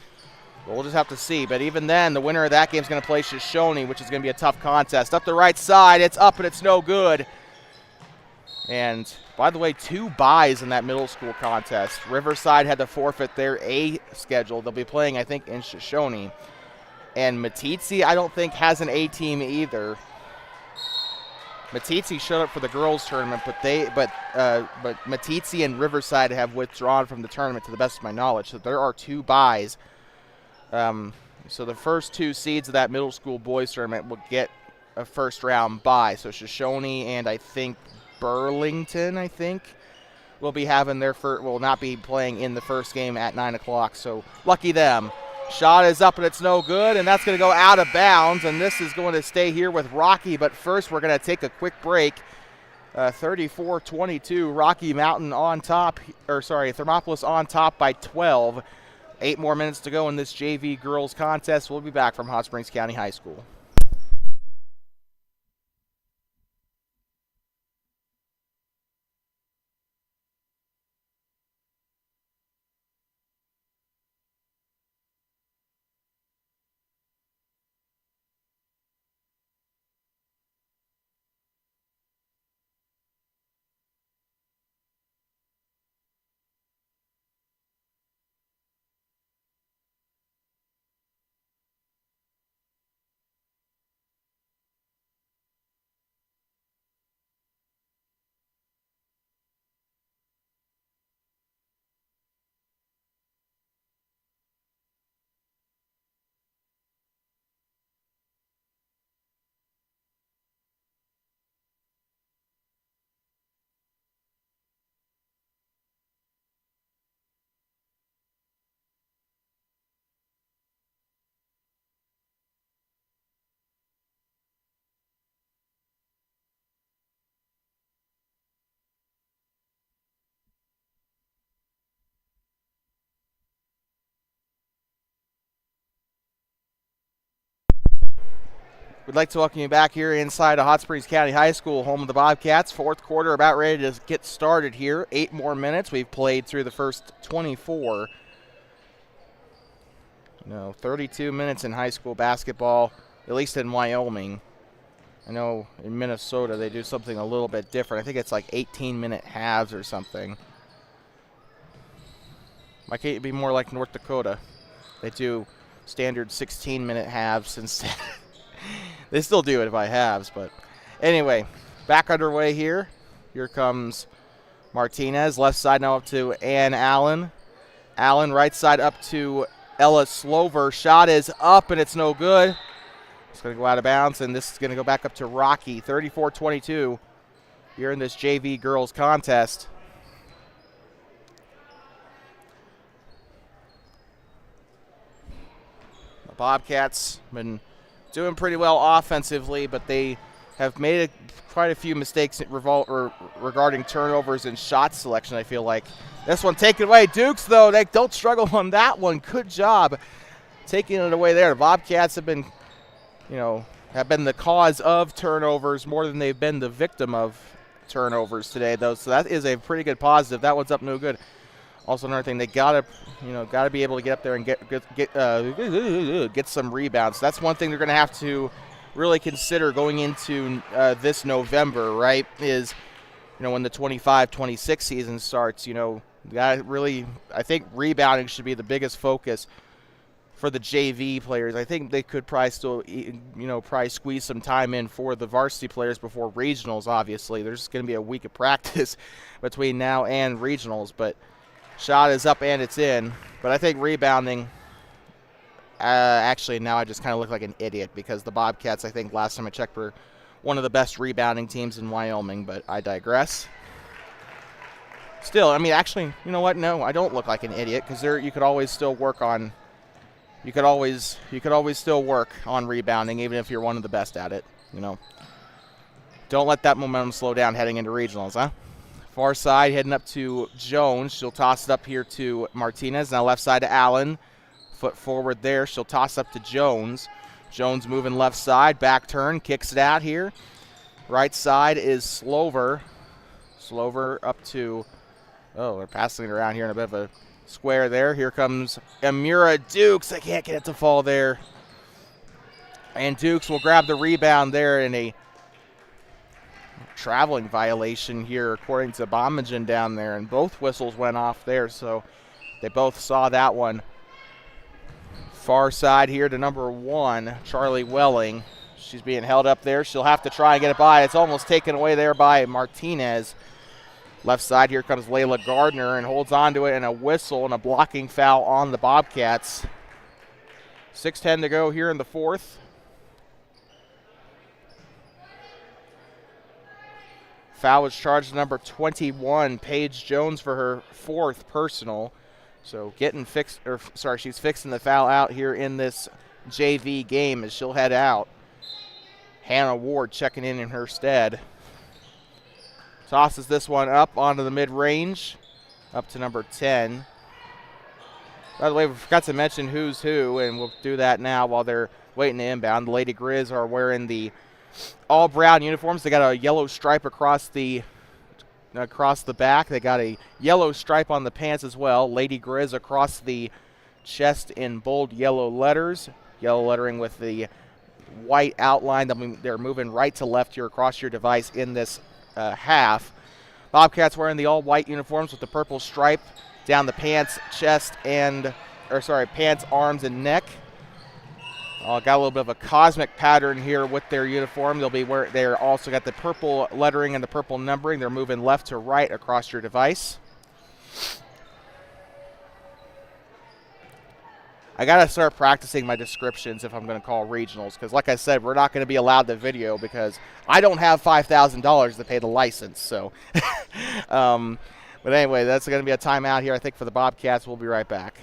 We'll just have to see. But even then, the winner of that game is going to play Shoshone, which is going to be a tough contest. Up the right side, it's up and it's no good. And by the way, 2 byes in that middle school contest. Riverside had to forfeit their A schedule. They'll be playing, I think, in Shoshone. And Matitsi, I don't think, has an A team either. Matitsi showed up for the girls' tournament, but Matitsi and Riverside have withdrawn from the tournament, to the best of my knowledge. So there are 2 byes. So the first 2 seeds of that middle school boys tournament will get a first-round bye. So Shoshone and I think Burlington, will be having their will not be playing in the first game at 9 o'clock. So lucky them. Shot is up and it's no good, and that's going to go out of bounds, and this is going to stay here with Rocky. But first we're going to take a quick break. 34-22, Rocky Mountain on top, Thermopolis on top by 12. 8 more minutes to go in this JV girls contest. We'll be back from Hot Springs County High School. We'd like to welcome you back here inside of Hot Springs County High School, home of the Bobcats. 4th quarter about ready to get started here. 8 more minutes. We've played through the first 24. 32 minutes in high school basketball, at least in Wyoming. I know in Minnesota they do something a little bit different. I think it's like 18-minute halves or something. Might be more like North Dakota. They do standard 16-minute halves instead. They still do it by halves, but anyway, back underway here. Here comes Martinez. Left side now up to Ann Allen. Allen right side up to Ella Slover. Shot is up and it's no good. It's going to go out of bounds, and this is going to go back up to Rocky. 34-22 here in this JV girls contest. The Bobcats been doing pretty well offensively, but they have made quite a few mistakes regarding turnovers and shot selection, I feel like. This one taken away. Dukes, though, they don't struggle on that one. Good job taking it away there. The Bobcats have been, have been the cause of turnovers more than they've been the victim of turnovers today, though. So that is a pretty good positive. That one's up no good. Also, another thing, they gotta be able to get up there and get some rebounds. That's one thing they're going to have to really consider going into this November, right? Is when the 25-26 season starts, I think rebounding should be the biggest focus for the JV players. I think they could probably still, probably squeeze some time in for the varsity players before regionals. Obviously, there's going to be a week of practice between now and regionals, but. Shot is up and it's in, but I think rebounding, actually now I just kind of look like an idiot because the Bobcats, I think last time I checked, were one of the best rebounding teams in Wyoming, but I digress. Still, actually, you know what? No, I don't look like an idiot because you could always still work on rebounding even if you're one of the best at it, Don't let that momentum slow down heading into regionals, huh? Far side heading up to Jones. She'll toss it up here to Martinez. Now left side to Allen. Foot forward there. She'll toss up to Jones. Jones moving left side. Back turn. Kicks it out here. Right side is Slover. Slover up to, oh, they're passing it around here in a bit of a square there. Here comes Amira Dukes. I can't get it to fall there. And Dukes will grab the rebound there in a traveling violation here, according to Bomagen down there. And both whistles went off there, so they both saw that one. Far side here to number 1, Charlie Welling. She's being held up there. She'll have to try and get it by. It's almost taken away there by Martinez. Left side, here comes Layla Gardner and holds on to it, and a whistle and a blocking foul on the Bobcats. 6:10 to go here in the fourth. Foul was charged to number 21, Paige Jones, for her 4th personal. So she's fixing the foul out here in this JV game as she'll head out. Hannah Ward checking in her stead. Tosses this one up onto the mid-range, up to number 10. By the way, we forgot to mention who's who, and we'll do that now while they're waiting to inbound. The Lady Grizz are wearing the all-brown uniforms. They got a yellow stripe across the back. They got a yellow stripe on the pants as well. Lady Grizz across the chest in bold yellow letters. Yellow lettering with the white outline. They're moving right to left here across your device in this half. Bobcats wearing the all-white uniforms with the purple stripe down the pants, pants, arms, and neck. Got a little bit of a cosmic pattern here with their uniform. They're also got the purple lettering and the purple numbering. They're moving left to right across your device. I got to start practicing my descriptions if I'm going to call regionals, because like I said, we're not going to be allowed the video because I don't have $5,000 to pay the license. So, but anyway, that's going to be a timeout here, I think, for the Bobcats. We'll be right back.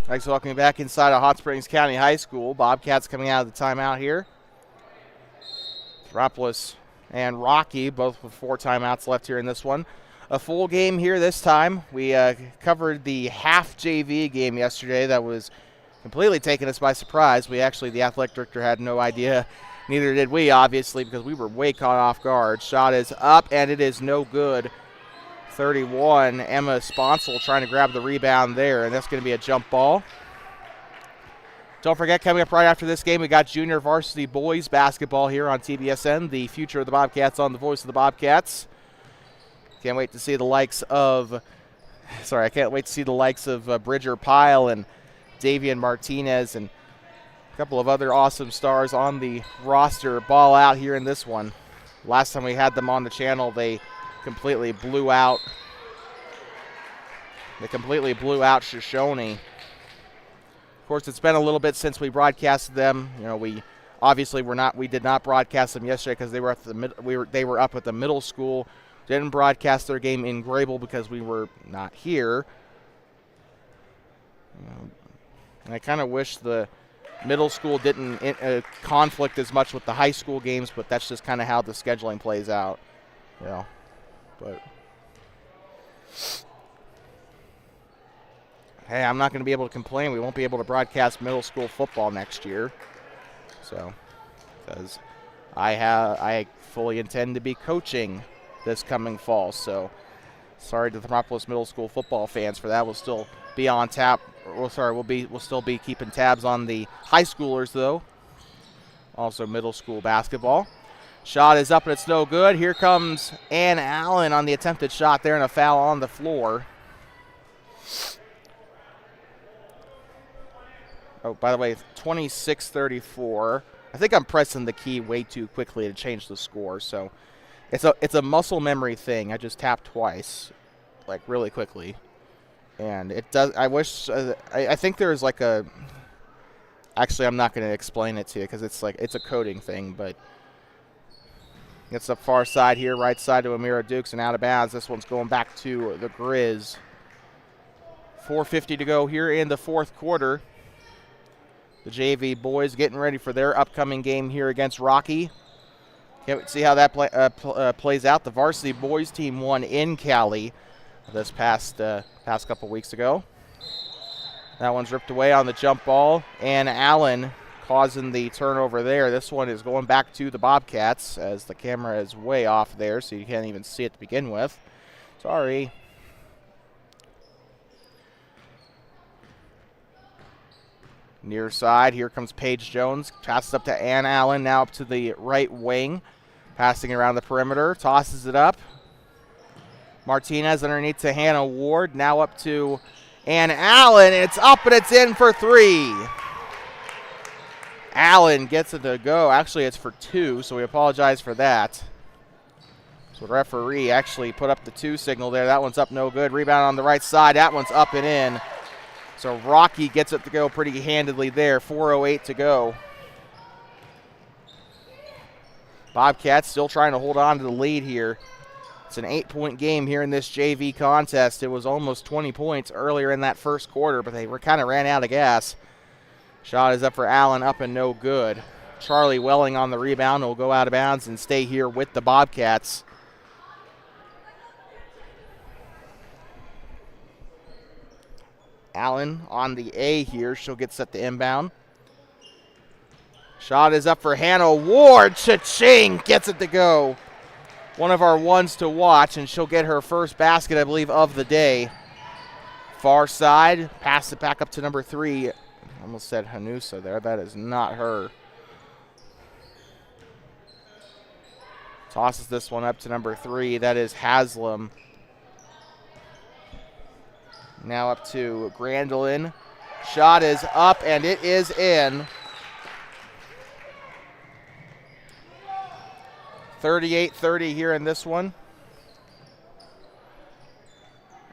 Thanks for welcoming me back inside of Hot Springs County High School. Bobcats coming out of the timeout here. Thermopolis and Rocky, both with 4 timeouts left here in this one. A full game here this time. We covered the half JV game yesterday that was completely taking us by surprise. The athletic director had no idea. Neither did we, obviously, because we were way caught off guard. Shot is up, and it is no good. 31, Emma Sponsel trying to grab the rebound there, and that's going to be a jump ball. Don't forget, coming up right after this game, we got junior varsity boys basketball here on TBSN, the future of the Bobcats on the voice of the Bobcats. Can't wait to see the likes of Bridger Pyle and Davian Martinez and a couple of other awesome stars on the roster ball out here in this one. Last time we had them on the channel, they completely blew out Shoshone. Of course, it's been a little bit since we broadcasted them. You know, we did not broadcast them yesterday because they were up at the middle school. Didn't broadcast their game in Grable because we were not here. And I kind of wish the middle school didn't conflict as much with the high school games, but that's just kind of how the scheduling plays out. You know, but Hey, I'm not going to be able to complain. We won't be able to broadcast middle school football next year. So, because I fully intend to be coaching this coming fall. So, sorry to the Thermopolis Middle School football fans for that. We'll still be on tap. We'll still be keeping tabs on the high schoolers though. Also middle school basketball. Shot is up and it's no good. Here comes Ann Allen on the attempted shot there and a foul on the floor. Oh, by the way, 26-34. I think I'm pressing the key way too quickly to change the score, so it's a muscle memory thing. I just tapped twice, like really quickly, and it does. I wish. I think there's like a. Actually, I'm not going to explain it to you because it's a coding thing, but it's the far side here, right side to Amira Dukes, and out of bounds. This one's going back to the Grizz. 4:50 to go here in the fourth quarter. The JV boys getting ready for their upcoming game here against Rocky. Can't see how that plays out. The varsity boys team won in Cali this past couple weeks ago. That one's ripped away on the jump ball, and Allen causing the turnover there. This one is going back to the Bobcats as the camera is way off there, so you can't even see it to begin with. Sorry. Near side, here comes Paige Jones. Passes up to Ann Allen, now up to the right wing. Passing around the perimeter, tosses it up. Martinez underneath to Hannah Ward, now up to Ann Allen. It's up and it's in for three. Allen gets it to go. Actually, it's for two, so we apologize for that. So the referee actually put up the two signal there. That one's up no good. Rebound on the right side. That one's up and in. So Rocky gets it to go pretty handedly there. 4:08 to go. Bobcats still trying to hold on to the lead here. It's an 8-point game here in this JV contest. It was almost 20 points earlier in that first quarter, but they kind of ran out of gas. Shot is up for Allen, up and no good. Charlie Welling on the rebound will go out of bounds and stay here with the Bobcats. Allen on the A here. She'll get set to inbound. Shot is up for Hannah Ward. Cha-ching! Gets it to go. One of our ones to watch, and she'll get her first basket, I believe, of the day. Far side. Pass it back up to number 3. Almost said Hanusa there. That is not her. Tosses this one up to number 3. That is Haslam. Now up to Grandelin. Shot is up, and it is in. 38-30 here in this one.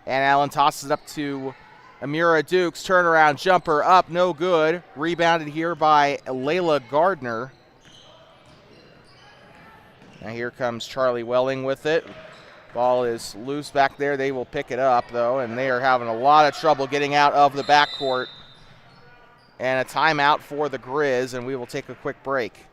And Allen tosses it up to Amira Dukes. Turnaround jumper up, no good. Rebounded here by Layla Gardner. Now here comes Charlie Welling with it. Ball is loose back there. They will pick it up, though, and they are having a lot of trouble getting out of the backcourt. And a timeout for the Grizz, and we will take a quick break.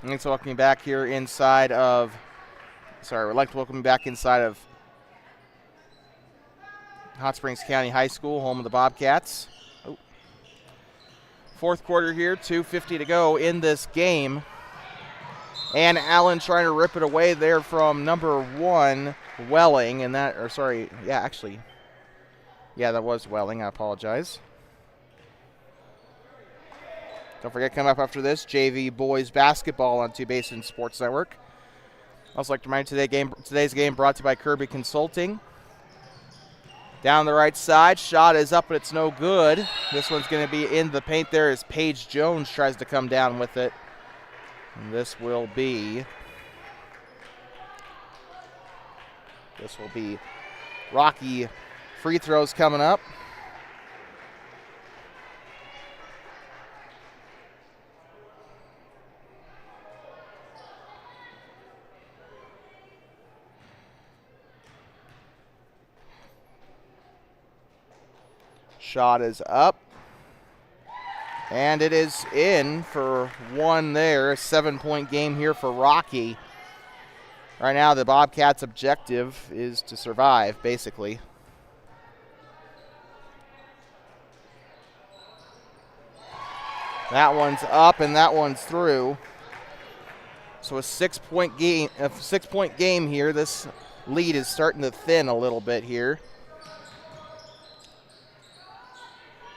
Thanks for welcoming back here inside of, we'd like to welcome you back inside of Hot Springs County High School, home of the Bobcats. Oh. Fourth quarter here, 2:50 to go in this game. And Allen trying to rip it away there from number 1, Welling. And that, or sorry, yeah, actually. Yeah, that was Welling. I apologize. Don't forget, coming up after this, JV boys basketball on Two Basin Sports Network. I'd also like to remind you today's game brought to you by Kirby Consulting. Down the right side, shot is up, but it's no good. This one's going to be in the paint there as Paige Jones tries to come down with it. And this will be Rocky free throws coming up. Shot is up. And it is in for 1 there. A 7-point game here for Rocky. Right now, the Bobcats' objective is to survive, basically. That one's up and that one's through. So a 6-point game here. This lead is starting to thin a little bit here.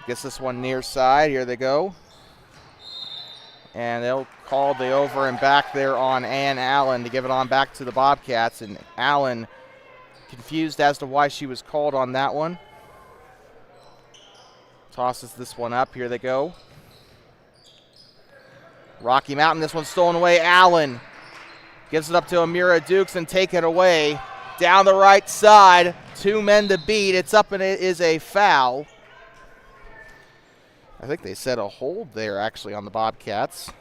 Gets this one near side. Here they go. And they'll call the over and back there on Ann Allen to give it on back to the Bobcats. And Allen confused as to why she was called on that one. Tosses this one up. Here they go. Rocky Mountain, this one's stolen away. Allen gives it up to Amira Dukes and take it away. Down the right side. 2 men to beat. It's up and it is a foul. I think they set a hold there, actually, on the Bobcats.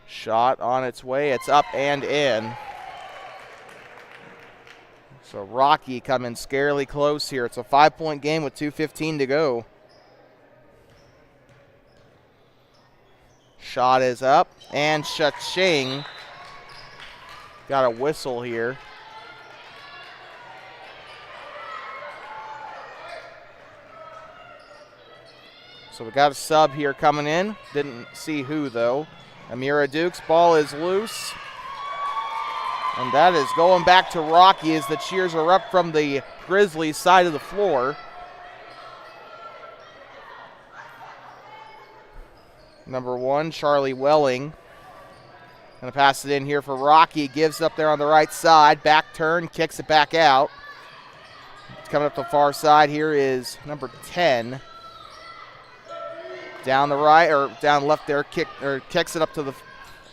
Shot on its way. It's up and in. So Rocky coming scarily close here. It's a 5-point game with 2:15 to go. Shot is up, and Cha-ching. Got a whistle here. So we got a sub here coming in. Didn't see who, though. Amira Dukes, ball is loose. And that is going back to Rocky as the cheers are up from the Grizzlies side of the floor. Number 1, Charlie Welling. Gonna pass it in here for Rocky. Gives up there on the right side. Back turn, kicks it back out. Coming up the far side here is number 10. Down the right, or down left there, kicks it up to the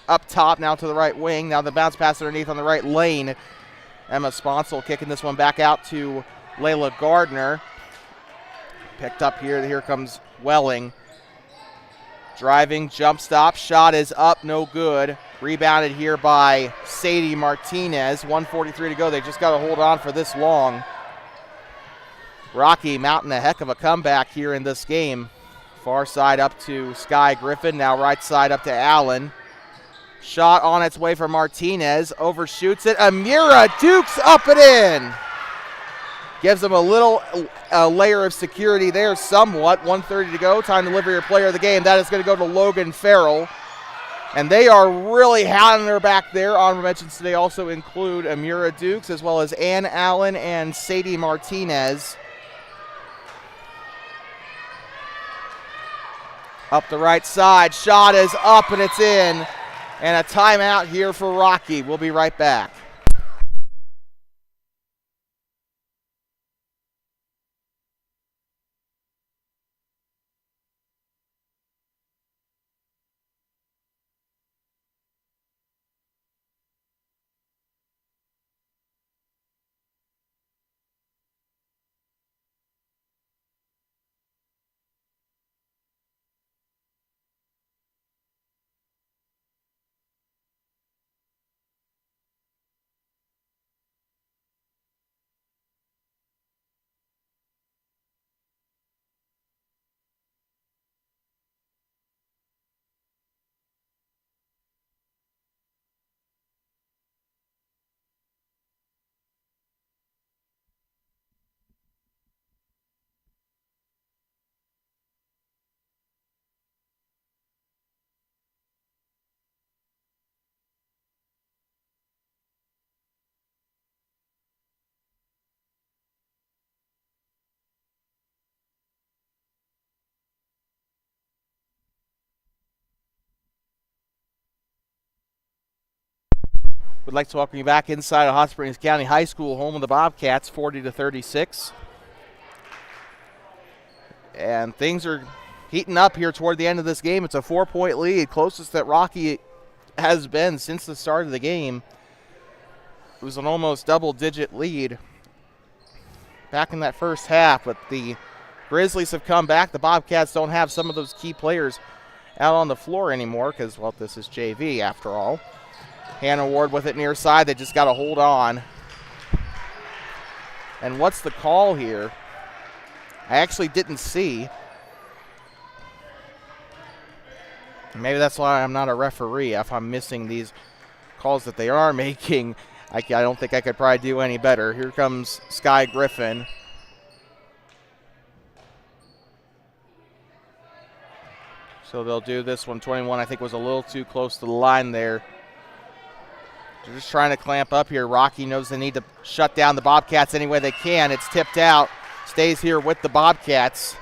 up top, now to the right wing. Now the bounce pass underneath on the right lane. Emma Sponsel kicking this one back out to Layla Gardner. Picked up here. Here comes Welling. Driving, jump stop, shot is up, no good. Rebounded here by Sadie Martinez. 1:43 to go. They just got to hold on for this long. Rocky mounting a heck of a comeback here in this game. Far side up to Sky Griffin. Now right side up to Allen. Shot on its way for Martinez. Overshoots it. Amira Dukes up and in. Gives them a little layer of security there somewhat. 1:30 to go. Time to deliver your player of the game. That is going to go to Logan Farrell. And they are really hounding her back there. Honorable mentions today also include Amira Dukes as well as Ann Allen and Sadie Martinez. Up the right side. Shot is up and it's in. And a timeout here for Rocky. We'll be right back. We'd like to welcome you back inside of Hot Springs County High School, home of the Bobcats, 40-36. And things are heating up here toward the end of this game. It's a 4-point lead, closest that Rocky has been since the start of the game. It was an almost double-digit lead back in that first half, but the Grizzlies have come back. The Bobcats don't have some of those key players out on the floor anymore because, well, this is JV after all. Hannah Ward with it near side. They just got to hold on. And what's the call here? I actually didn't see. Maybe that's why I'm not a referee, if I'm missing these calls that they are making. I don't think I could probably do any better. Here comes Sky Griffin. So they'll do this one. 21, I think, was a little too close to the line there. They're just trying to clamp up here. Rocky knows they need to shut down the Bobcats any way they can. It's tipped out. Stays here with the Bobcats.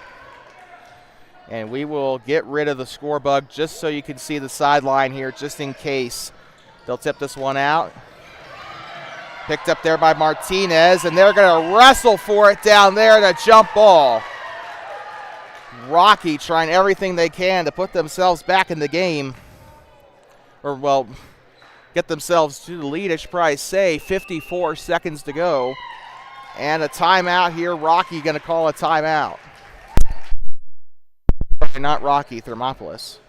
And we will get rid of the score bug just so you can see the sideline here, just in case. They'll tip this one out. Picked up there by Martinez, and they're going to wrestle for it down there and a jump ball. Rocky trying everything they can to put themselves back in the game. Or, well, get themselves to the lead, I should probably say. 54 seconds to go. And a timeout here. Rocky going to call a timeout. Not Rocky, Thermopolis.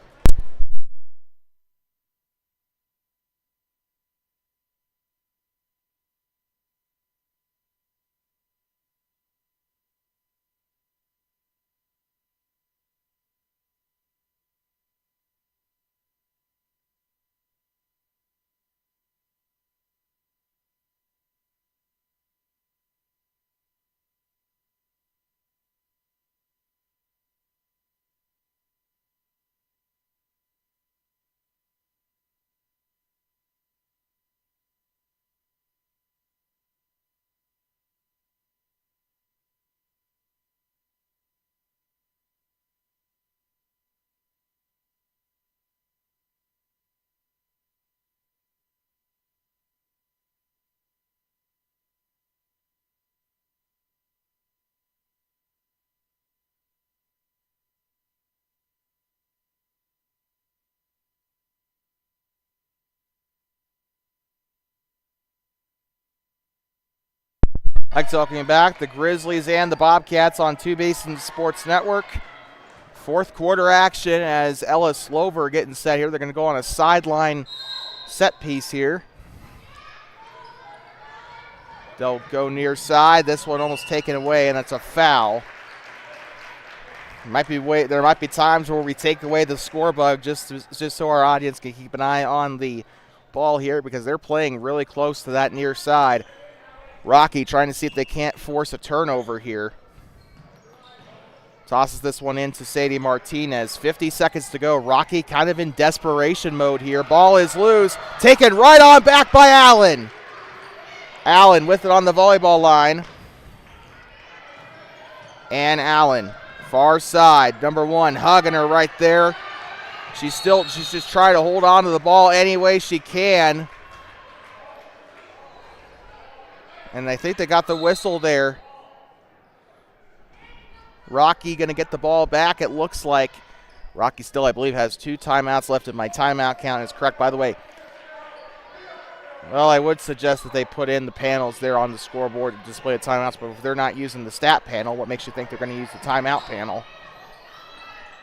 Like talking back, the Grizzlies and the Bobcats on Two Basins Sports Network. Fourth quarter action as Ella Slover getting set here. They're going to go on a sideline set piece here. They'll go near side. This one almost taken away, and that's a foul. There might be times where we take away the score bug just so our audience can keep an eye on the ball here because they're playing really close to that near side. Rocky trying to see if they can't force a turnover here. Tosses this one in to Sadie Martinez. 50 seconds to go. Rocky kind of in desperation mode here. Ball is loose. Taken right on back by Allen. Allen with it on the volleyball line. And Allen, far side. Number one, hugging her right there. She's just trying to hold on to the ball any way she can. And I think they got the whistle there. Rocky going to get the ball back, it looks like. Rocky still, I believe, has 2 timeouts left if my timeout count is correct. By the way, well, I would suggest that they put in the panels there on the scoreboard to display the timeouts, but if they're not using the stat panel, what makes you think they're going to use the timeout panel?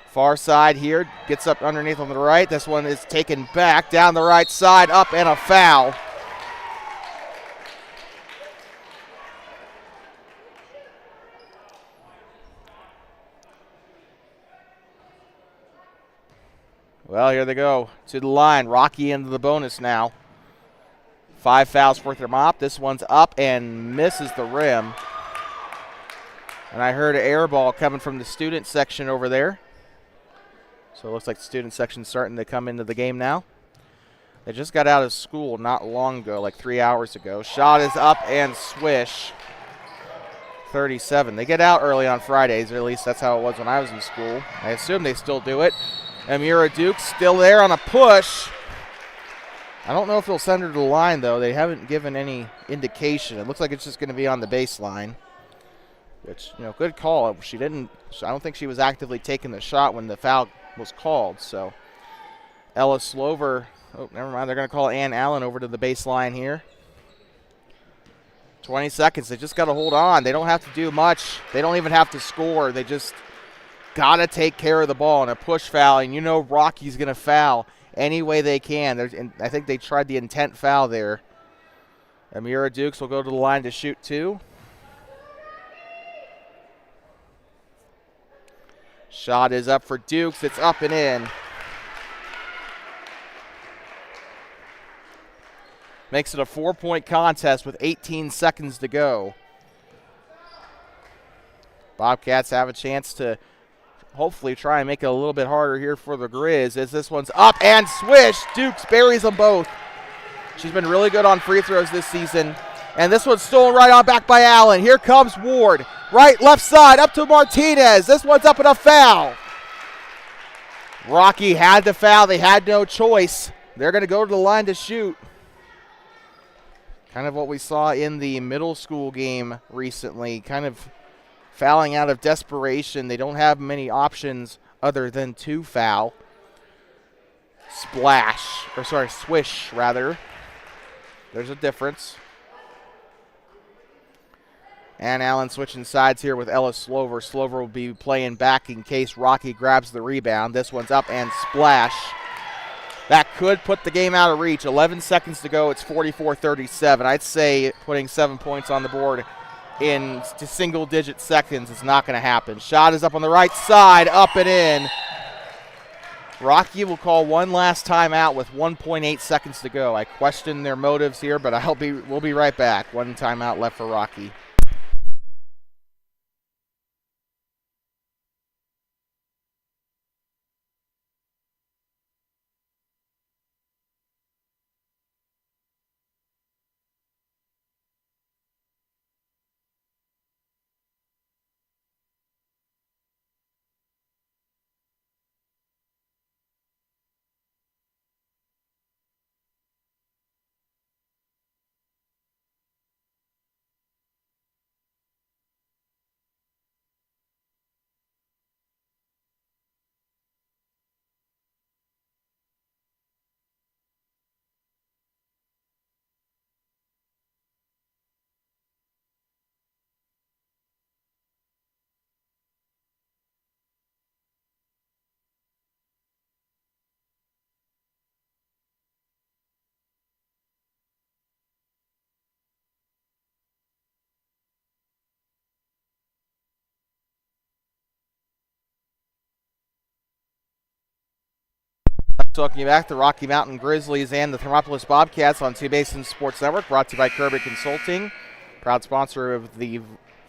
Far side here, gets up underneath on the right. This one is taken back down the right side, up, and a foul. Well, here they go to the line. Rocky into the bonus now. 5 fouls for Thermop. This one's up and misses the rim. And I heard an air ball coming from the student section over there. So it looks like the student section's starting to come into the game now. They just got out of school not long ago, like 3 hours ago. Shot is up and swish. 37. They get out early on Fridays, or at least that's how it was when I was in school. I assume they still do it. Amira Duke still there on a push. I don't know if they'll send her to the line, though. They haven't given any indication. It looks like it's just going to be on the baseline, which, good call. I don't think she was actively taking the shot when the foul was called. So Ella Slover, never mind. They're going to call Ann Allen over to the baseline here. 20 seconds. They just got to hold on. They don't have to do much. They don't even have to score. They just got to take care of the ball in a push foul. And Rocky's going to foul any way they can. I think they tried the intent foul there. Amira Dukes will go to the line to shoot 2. Shot is up for Dukes. It's up and in. Makes it a 4-point contest with 18 seconds to go. Bobcats have a chance to hopefully try and make it a little bit harder here for the Grizz as this one's up and swish. Dukes buries them both. She's been really good on free throws this season. And this one's stolen right on back by Allen. Here comes Ward. Right, left side, up to Martinez. This one's up and a foul. Rocky had the foul. They had no choice. They're going to go to the line to shoot. Kind of what we saw in the middle school game recently, kind of fouling out of desperation. They don't have many options other than to foul. Swish, rather. There's a difference. And Allen switching sides here with Ella Slover. Slover will be playing back in case Rocky grabs the rebound. This one's up and splash. That could put the game out of reach. 11 seconds to go. It's 44-37. I'd say putting 7 points on the board in single-digit seconds is not going to happen. Shot is up on the right side, up and in. Rocky will call one last timeout with 1.8 seconds to go. I question their motives here, but we'll be right back. One timeout left for Rocky. Talking back the Rocky Mountain Grizzlies and the Thermopolis Bobcats on Two Basins Sports Network, brought to you by Kirby Consulting, proud sponsor of the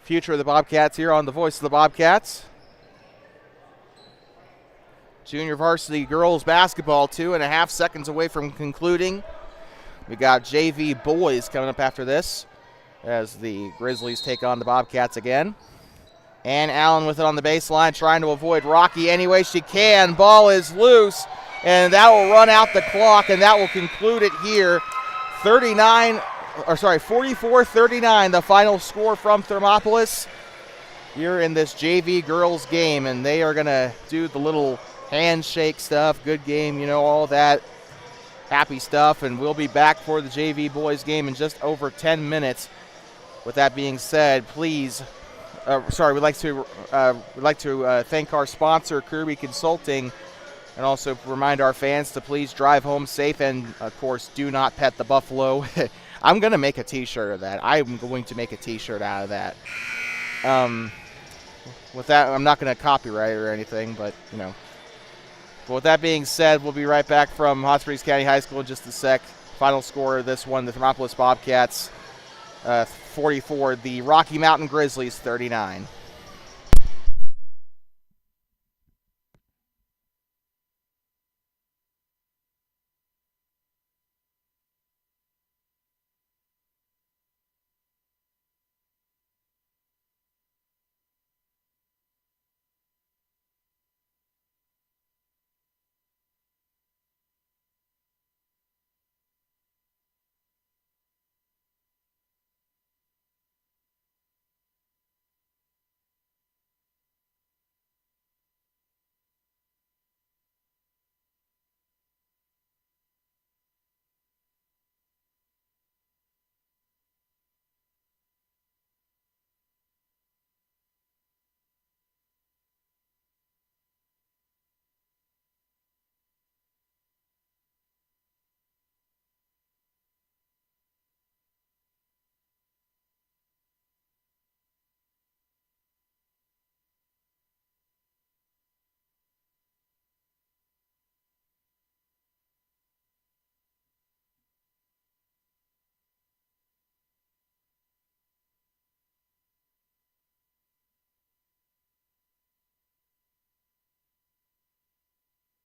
future of the Bobcats here on the Voice of the Bobcats. Junior varsity girls basketball, 2.5 seconds away from concluding. We got JV boys coming up after this as the Grizzlies take on the Bobcats again. And Allen with it on the baseline, trying to avoid Rocky any way she can. Ball is loose. And that will run out the clock, and that will conclude it here. 44-39, the final score from Thermopolis here in this JV girls game. And they are going to do the little handshake stuff, good game, all that happy stuff. And we'll be back for the JV boys game in just over 10 minutes. With that being said, please, we'd like to thank our sponsor, Kirby Consulting, and also remind our fans to please drive home safe and, of course, do not pet the buffalo. I'm going to make a T-shirt of that. I'm going to make a T-shirt out of that. With that, I'm not going to copyright or anything, but, But with that being said, we'll be right back from Hot Springs County High School in just a sec. Final score of this one, the Thermopolis Bobcats 44, the Rocky Mountain Grizzlies 39.